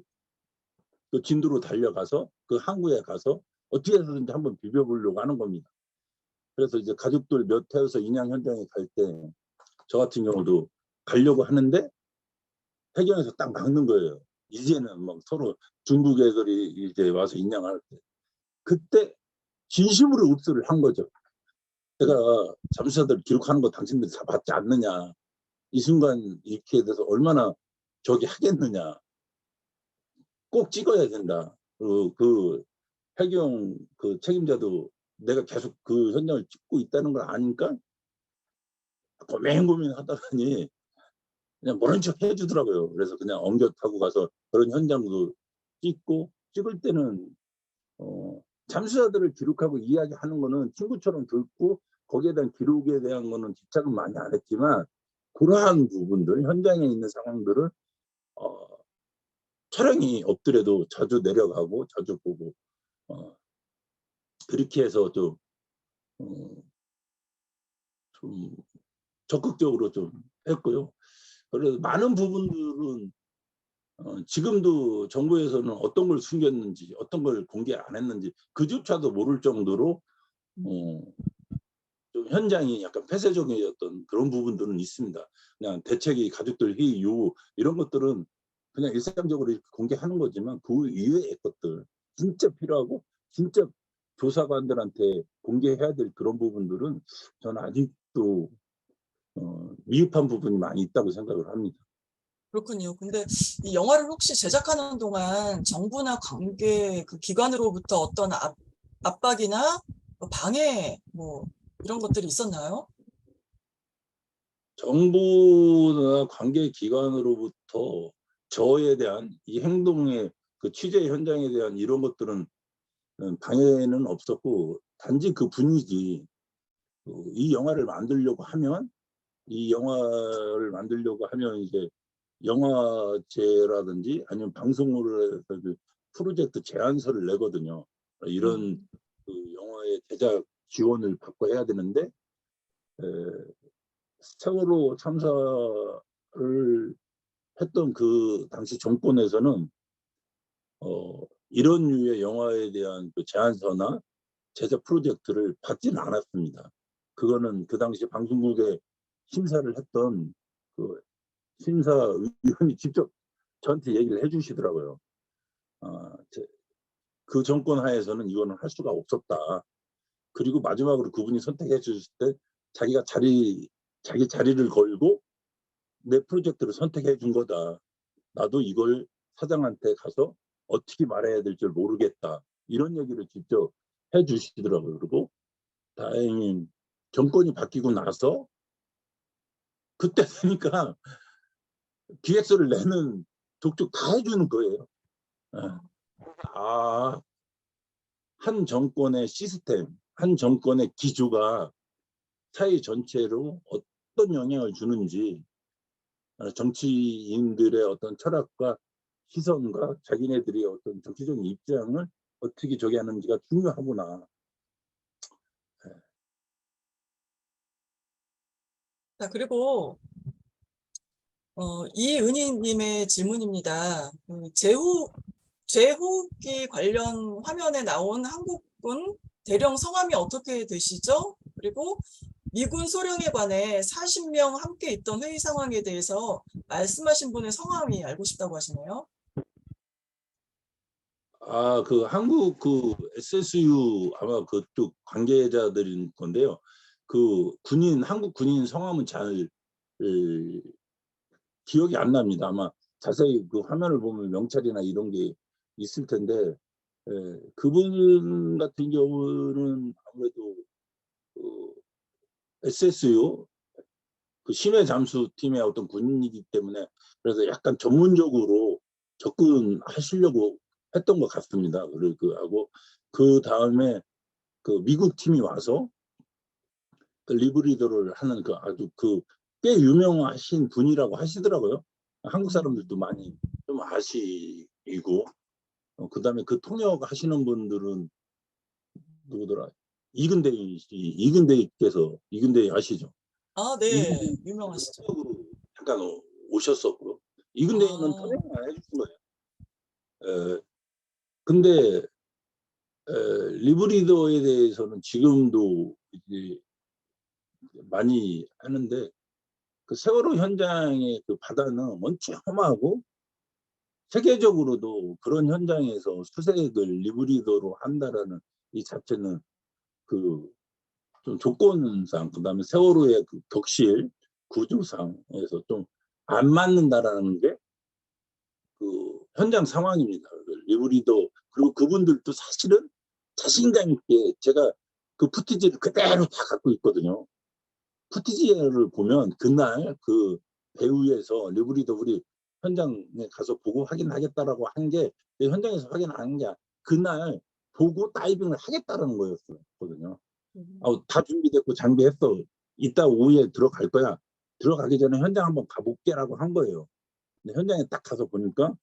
[SPEAKER 5] 그 진도로 달려가서 그 항구에 가서 어떻게 해서든지 한번 비벼보려고 하는 겁니다. 그래서 이제 가족들 몇 해서 인양 현장에 갈 때 저 같은 경우도 가려고 하는데 해경에서 딱 막는 거예요. 이제는 막 서로 중국 애들이 이제 와서 인양할 때 그때 진심으로 읍소를 한 거죠. 내가 잠수사들 기록하는 거 당신들이 다 받지 않느냐. 이 순간 이렇게 돼서 얼마나 저기 하겠느냐. 꼭 찍어야 된다. 그 해경 그 책임자도 내가 계속 그 현장을 찍고 있다는 걸 아니까 고민 하다가니 그냥 모른 척 해주더라고요. 그래서 그냥 엉겨 타고 가서 그런 현장도 찍고 찍을 때는 잠수사들을 기록하고 이야기하는 거는 친구처럼 듣고 거기에 대한 기록에 대한 거는 집착은 많이 안 했지만 그러한 부분들 현장에 있는 상황들을 촬영이 없더라도 자주 내려가고 자주 보고 그렇게 해서 좀 적극적으로 좀 했고요. 그래서 많은 부분들은 지금도 정부에서는 어떤 걸 숨겼는지 어떤 걸 공개 안 했는지 그조차도 모를 정도로 좀 현장이 약간 폐쇄적이었던 그런 부분들은 있습니다. 그냥 대책이 가족들 회의 요구 이런 것들은 그냥 일상적으로 이렇게 공개하는 거지만 그 이외의 것들 진짜 필요하고 진짜 조사관들한테 공개해야 될 그런 부분들은 저는 아직도 미흡한 부분이 많이 있다고 생각을 합니다.
[SPEAKER 4] 그렇군요. 근데 이 영화를 혹시 제작하는 동안 정부나 관계 그 기관으로부터 어떤 압박이나 방해 뭐 이런 것들이 있었나요?
[SPEAKER 5] 정부나 관계기관으로부터 저에 대한 이 행동의 그 취재 현장에 대한 이런 것들은 방해는 없었고 단지 그 분위기 이 영화를 만들려고 하면 이제 영화제라든지 아니면 방송으로 해서 그 프로젝트 제안서를 내거든요. 이런 그 영화의 제작 지원을 받고 해야 되는데 세월호 참사를 했던 그 당시 정권에서는 이런 류의 영화에 대한 그 제안서나 제작 프로젝트를 받지는 않았습니다. 그거는 그 당시 방송국에 심사를 했던 그 심사위원이 직접 저한테 얘기를 해주시더라고요. 그 정권 하에서는 이거는 할 수가 없었다. 그리고 마지막으로 그분이 선택해 주실 때 자기 자리를 걸고 내 프로젝트를 선택해 준 거다. 나도 이걸 사장한테 가서 어떻게 말해야 될 줄 모르겠다. 이런 얘기를 직접 해 주시더라고요. 그리고 다행히 정권이 바뀌고 나서 그때 되니까 기획서를 내는 족족 다 해주는 거예요. 한 정권의 시스템, 한 정권의 기조가 사회 전체로 어떤 영향을 주는지 정치인들의 어떤 철학과 시선과 자기네들의 어떤 정치적인 입장을 어떻게 저기 하는지가 중요하구나.
[SPEAKER 4] 자, 그리고 이은희님의 질문입니다. 제후기 관련 화면에 나온 한국군 대령 성함이 어떻게 되시죠? 그리고 미군 소령에 관해 40명 함께 있던 회의 상황에 대해서 말씀하신 분의 성함이 알고 싶다고 하시네요.
[SPEAKER 5] 그 한국 그 SSU 아마 그쪽 관계자들인 건데요. 그 한국 군인 성함은 잘 기억이 안 납니다. 아마 자세히 그 화면을 보면 명찰이나 이런 게 있을 텐데 그분 같은 경우는 아무래도 그 SSU 그 심해 잠수팀의 어떤 군인이기 때문에 그래서 약간 전문적으로 접근하시려고 했던 것 같습니다. 그리고 그 다음에 그 미국 팀이 와서 그 리브리더를 하는 그 아주 그 꽤 유명하신 분이라고 하시더라고요. 한국 사람들도 많이 좀 아시고 그다음에 그 통역 하시는 분들은 누구더라? 이근대희 아시죠?
[SPEAKER 4] 아, 네.
[SPEAKER 5] 이근대희
[SPEAKER 4] 유명하시죠.
[SPEAKER 5] 통역으로 잠깐 오셨었고 이근대희는
[SPEAKER 4] 아,
[SPEAKER 5] 통역을 안 해주신 거예요. 근데 리브리더에 대해서는 지금도 이제 많이 하는데 그 세월호 현장의 그 바다는 원체 험하고 세계적으로도 그런 현장에서 수색을 리브리더로 한다라는 이 자체는 그 좀 조건상 그다음에 세월호의 그 격실 구조상에서 좀 안 맞는다라는 게 그 현장 상황입니다. 그 리브리더 그리고 그분들도 사실은 자신감 있게 제가 그 푸티지를 그대로 다 갖고 있거든요. 푸티지를 보면 그날 그 배후에서 리브리더 우리 현장에 가서 보고 확인하겠다라고 한 게 현장에서 확인하는 게 그날 보고 다이빙을 하겠다라는 거였거든요. 다 준비됐고 장비했어. 이따 오후에 들어갈 거야. 들어가기 전에 현장 한번 가볼게라고 한 거예요. 근데 현장에 딱 가서 보니까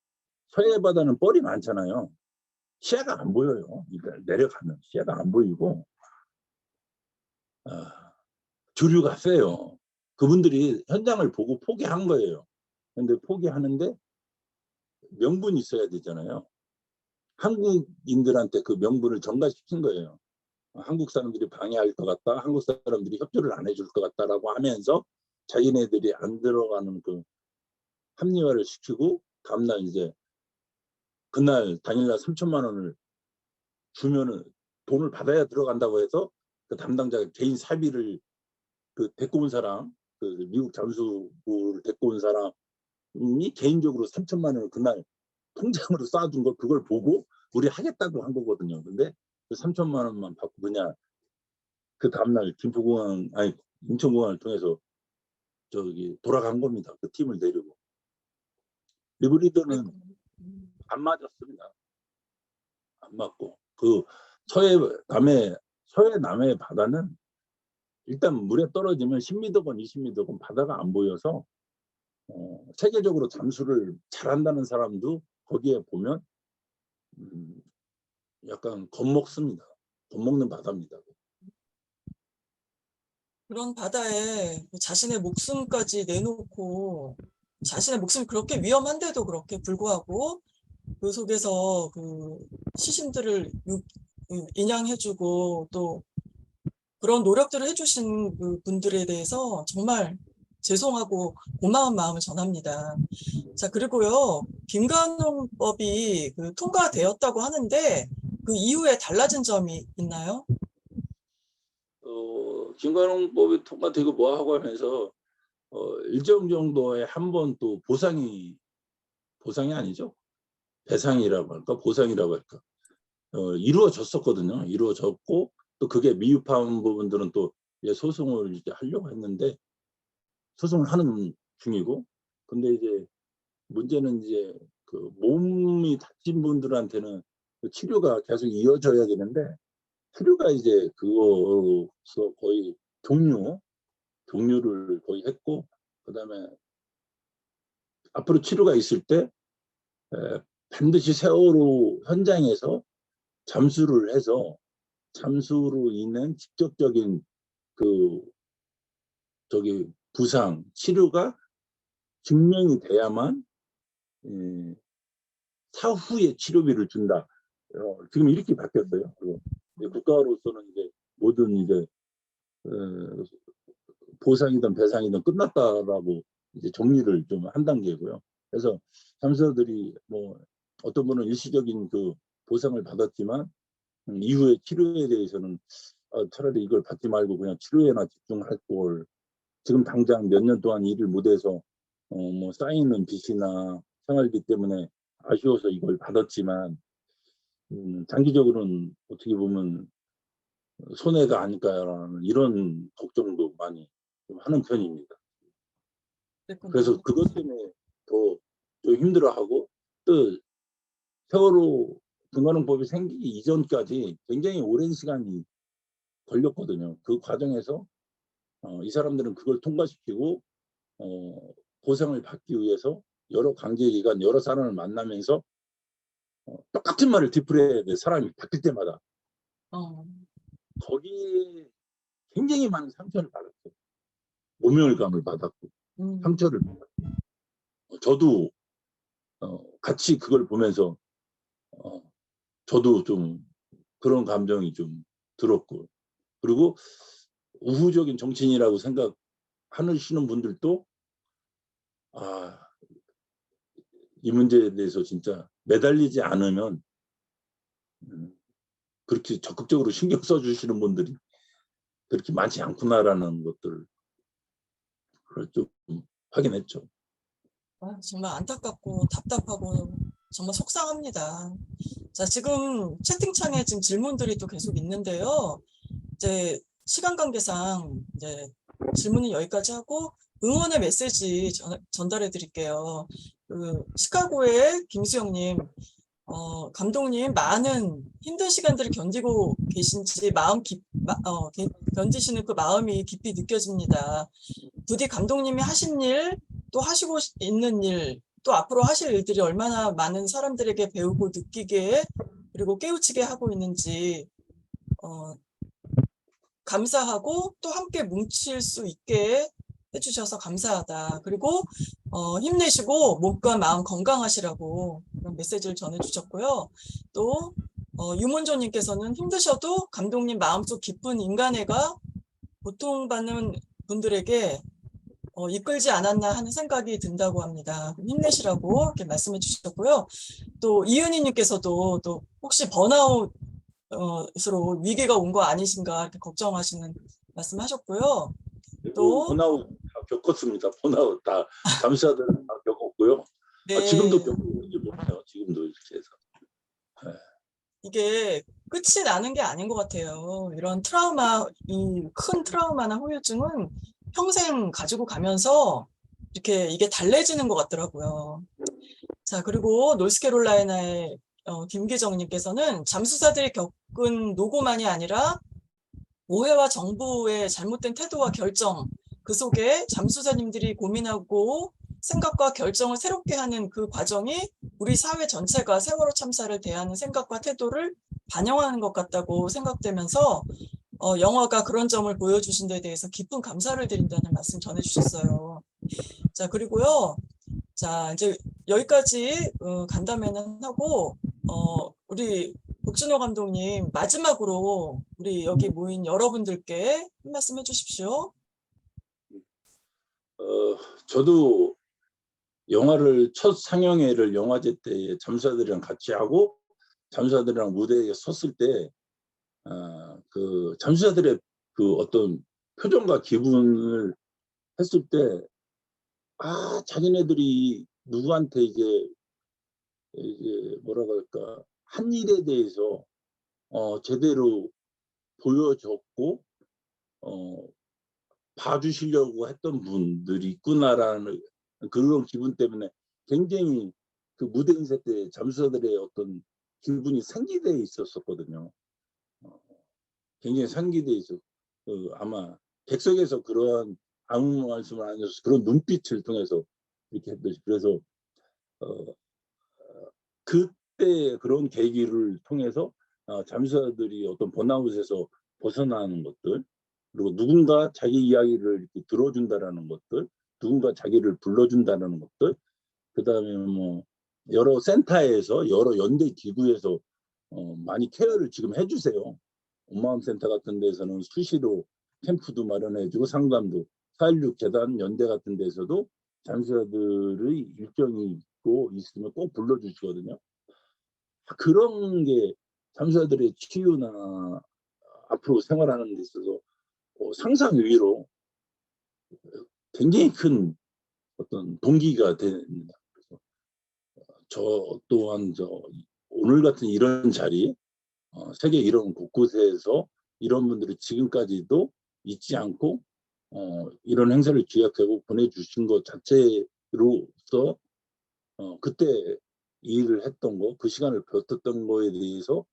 [SPEAKER 5] 서해 바다는 뻘이 많잖아요. 시야가 안 보여요. 그러니까 내려가면 시야가 안 보이고 조류가 세요. 그분들이 현장을 보고 포기한 거예요. 근데 포기하는데 명분이 있어야 되잖아요. 한국인들한테 그 명분을 전가시킨 거예요. 한국 사람들이 방해할 것 같다. 한국 사람들이 협조를 안 해줄 것 같다라고 하면서 자기네들이 안 들어가는 그 합리화를 시키고 다음날 이제 그날 당일날 3천만 원을 주면은 돈을 받아야 들어간다고 해서 그 담당자가 개인 사비를 그 데리고 온 사람 그 미국 잠수부를 데리고 온 사람이 개인적으로 3천만 원을 그날 통장으로 쏴둔 걸 그걸 보고 우리 하겠다고 한 거거든요. 근데 그 3천만 원만 받고 그냥 그 다음날 김포공항 아니 인천공항을 통해서 저기 돌아간 겁니다. 그 팀을 데리고 리브리더는
[SPEAKER 4] 그랬군요.
[SPEAKER 5] 안 맞았습니다. 안 맞고 그 서해 남해 바다는 일단 물에 떨어지면 10m건 20m건 바다가 안 보여서 세계적으로 잠수를 잘한다는 사람도 거기에 보면 약간 겁먹습니다. 겁먹는 바다입니다.
[SPEAKER 4] 그런 바다에 자신의 목숨까지 내놓고 자신의 목숨이 그렇게 위험한데도 그렇게 불구하고 그 속에서 그 시신들을 인양해주고 또 그런 노력들을 해주신 그 분들에 대해서 정말 죄송하고 고마운 마음을 전합니다. 자, 그리고요, 김관홍법이 그 통과되었다고 하는데 그 이후에 달라진 점이 있나요?
[SPEAKER 5] 김관홍법이 통과되고 뭐 하고 하면서 일정 정도의 한 번 또 보상이 아니죠. 배상이라고 할까 보상이라고 할까 이루어졌었거든요. 이루어졌고 또 그게 미흡한 부분들은 또 소송을 이제 하려고 했는데 소송을 하는 중이고 근데 이제 문제는 이제 그 몸이 다친 분들한테는 그 치료가 계속 이어져야 되는데 치료가 이제 그거서 거의 종류를 거의 했고 그다음에 앞으로 치료가 있을 때 반드시 세월호 현장에서 잠수를 해서 잠수로 인한 직접적인 그 저기 부상 치료가 증명이 돼야만 사후에 치료비를 준다. 지금 이렇게 바뀌었어요. 국가로서는 이제 모든 이제 보상이든 배상이든 끝났다라고 이제 정리를 좀 한 단계고요. 그래서 잠수사들이 뭐 어떤 분은 일시적인 그 보상을 받았지만 이후에 치료에 대해서는 차라리 이걸 받지 말고 그냥 치료에나 집중할 걸 지금 당장 몇 년 동안 일을 못해서 뭐 쌓이는 빚이나 생활비 때문에 아쉬워서 이걸 받았지만 장기적으로는 어떻게 보면 손해가 아닐까라는 이런 걱정도 많이 좀 하는 편입니다. 그래서
[SPEAKER 4] 그랬군요.
[SPEAKER 5] 그것 때문에 더 좀 힘들어하고 또 세월호 등한원법이 생기기 이전까지 굉장히 오랜 시간이 걸렸거든요. 그 과정에서 이 사람들은 그걸 통과시키고 보상을 받기 위해서 여러 관계기관, 여러 사람을 만나면서 똑같은 말을 되풀이해야 돼. 사람이 바뀔 때마다.
[SPEAKER 4] 어,
[SPEAKER 5] 거기에 굉장히 많은 상처를 받았어요. 모멸감을 받았고 상처를 받았고. 저도 같이 그걸 보면서 저도 좀 그런 감정이 좀 들었고, 그리고 우호적인 정치인이라고 생각하시는 분들도 이 문제에 대해서 진짜 매달리지 않으면 그렇게 적극적으로 신경 써주시는 분들이 그렇게 많지 않구나라는 것들을 좀 확인했죠.
[SPEAKER 4] 정말 안타깝고 답답하고 정말 속상합니다. 자, 지금 채팅창에 지금 질문들이 또 계속 있는데요. 이제 시간 관계상 이제 질문은 여기까지 하고 응원의 메시지 전달해 드릴게요. 그 시카고의 김수영님, 감독님 많은 힘든 시간들을 견디고 계신지 견디시는 그 마음이 깊이 느껴집니다. 부디 감독님이 하신 일, 또 하시고 있는 일, 또 앞으로 하실 일들이 얼마나 많은 사람들에게 배우고 느끼게 그리고 깨우치게 하고 있는지 감사하고 또 함께 뭉칠 수 있게 해주셔서 감사하다. 그리고 힘내시고 몸과 마음 건강하시라고 그런 메시지를 전해주셨고요. 또 유문조님께서는 힘드셔도 감독님 마음속 깊은 인간애가 고통받는 분들에게 이끌지 않았나 하는 생각이 든다고 합니다. 힘내시라고 이렇게 말씀해 주셨고요. 또 이은희님께서도 또 혹시 번아웃으로 위기가 온 거 아니신가 이렇게 걱정하시는 말씀하셨고요. 또
[SPEAKER 5] 번아웃 다 겪었습니다. 번아웃 다 잠시라도 다 겪었고요.
[SPEAKER 4] 네,
[SPEAKER 5] 지금도 겪고 있는지 모르네요. 지금도 이렇게 해서.
[SPEAKER 4] 이게 끝이 나는 게 아닌 것 같아요. 이런 트라우마, 이 큰 트라우마나 후유증은 평생 가지고 가면서 이렇게 이게 달래지는 것 같더라고요. 자, 그리고 노스캐롤라이나의 김기정님께서는 잠수사들이 겪은 노고만이 아니라 오해와 정부의 잘못된 태도와 결정, 그 속에 잠수사님들이 고민하고 생각과 결정을 새롭게 하는 그 과정이 우리 사회 전체가 세월호 참사를 대하는 생각과 태도를 반영하는 것 같다고 생각되면서 영화가 그런 점을 보여주신 데 대해서 깊은 감사를 드린다는 말씀 전해주셨어요. 자, 그리고요. 자, 이제 여기까지 간담회는 하고 우리 복준호 감독님 마지막으로 우리 여기 모인 여러분들께 한 말씀 해주십시오.
[SPEAKER 5] 저도 영화를 첫 상영회를 영화제 때 잠수사들이랑 같이 하고 잠수사들이랑 무대에 섰을 때 그 잠수사들의 그 어떤 표정과 기분을 했을 때 자기네들이 누구한테 이제 뭐라고 할까 한 일에 대해서 제대로 보여줬고 봐주시려고 했던 분들이 있구나라는 그런 기분 때문에 굉장히 그 무대 인사 때 잠수사들의 어떤 기분이 상기돼 있었거든요. 굉장히 상기돼 있어. 아마 객석에서 그러한 아무 말씀을 안 해서 그런 눈빛을 통해서 이렇게 했듯이 그래서 그때 그런 계기를 통해서 잠수사들이 어떤 번아웃에서 벗어나는 것들, 그리고 누군가 자기 이야기를 이렇게 들어준다라는 것들, 누군가 자기를 불러준다는 것들, 그다음에 뭐 여러 센터에서 여러 연대 기구에서 많이 케어를 지금 해주세요. 온마음 센터 같은 데서는 수시로 캠프도 마련해주고 상담도 4.16 재단 연대 같은 데서도 잠수사들의 일정이 있고 있으면 꼭 불러주시거든요. 그런 게 잠수사들의 치유나 앞으로 생활하는 데 있어서 상상 위로 굉장히 큰 어떤 동기가 됩니다. 그래서 저 또한 오늘 같은 이런 자리, 세계 이런 곳곳에서 이런 분들이 지금까지도 잊지 않고 이런 행사를 기획하고 보내주신 것 자체로서 그때 일을 했던 거, 그 시간을 버텼던 거에 대해서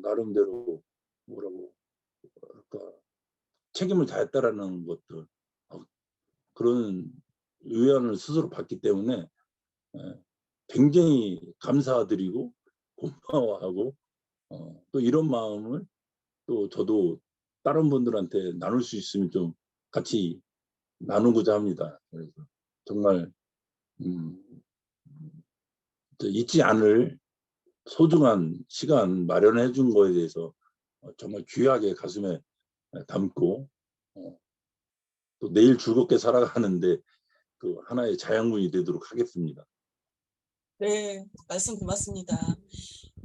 [SPEAKER 5] 나름대로 뭐라고 그러니까 책임을 다했다라는 것들, 그런 위안을 스스로 받기 때문에 굉장히 감사드리고 고마워하고 또 이런 마음을 또 저도 다른 분들한테 나눌 수 있으면 좀 같이 나누고자 합니다. 그래서 정말 잊지 않을 소중한 시간 마련해 준 거에 대해서 정말 귀하게 가슴에 담고 또 내일 즐겁게 살아가는데 그 하나의 자양분이 되도록 하겠습니다.
[SPEAKER 4] 네, 말씀 고맙습니다.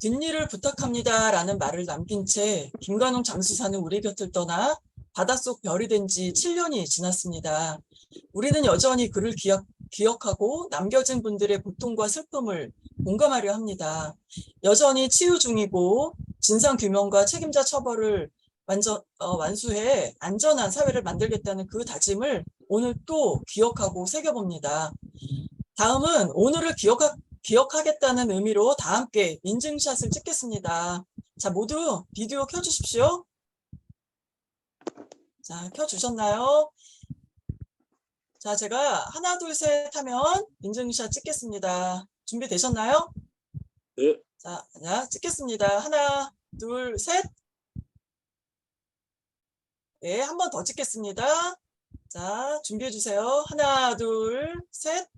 [SPEAKER 4] 뒷일을 부탁합니다라는 말을 남긴 채 김관웅 장수사는 우리 곁을 떠나 바닷속 별이 된 지 7년이 지났습니다. 우리는 여전히 그를 기억하고 남겨진 분들의 고통과 슬픔을 공감하려 합니다. 여전히 치유 중이고 진상규명과 책임자 처벌을 완수해 안전한 사회를 만들겠다는 그 다짐을 오늘 또 기억하고 새겨봅니다. 다음은 오늘을 기억하겠다는 의미로 다 함께 인증샷을 찍겠습니다. 자, 모두 비디오 켜주십시오. 자, 켜주셨나요? 자, 제가 하나, 둘, 셋 하면 인증샷 찍겠습니다. 준비되셨나요?
[SPEAKER 5] 네.
[SPEAKER 4] 자, 찍겠습니다. 하나, 둘, 셋. 네, 한 번 더 찍겠습니다. 자, 준비해 주세요. 하나, 둘, 셋.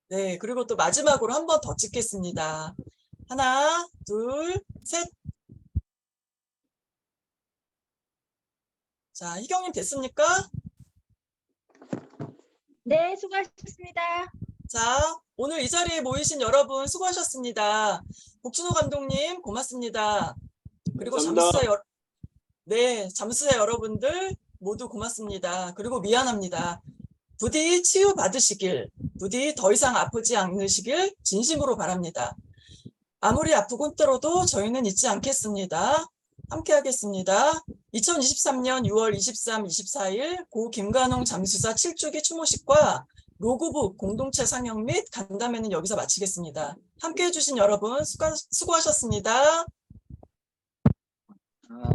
[SPEAKER 4] 네, 그리고 또 마지막으로 한 번 더 찍겠습니다. 하나, 둘, 셋. 자, 희경님 됐습니까?
[SPEAKER 6] 네, 수고하셨습니다.
[SPEAKER 4] 자, 오늘 이 자리에 모이신 여러분 수고하셨습니다. 복준호 감독님 고맙습니다. 그리고
[SPEAKER 5] 감사합니다.
[SPEAKER 4] 잠수사 여러분들 모두 고맙습니다. 그리고 미안합니다. 부디 치유 받으시길, 부디 더 이상 아프지 않으시길 진심으로 바랍니다. 아무리 아프고 힘들어도 저희는 잊지 않겠습니다. 함께 하겠습니다. 2023년 6월 23, 24일 고 김관웅 잠수사 7주기 추모식과 로고북 공동체 상영 및 간담회는 여기서 마치겠습니다. 함께 해주신 여러분 수고하셨습니다.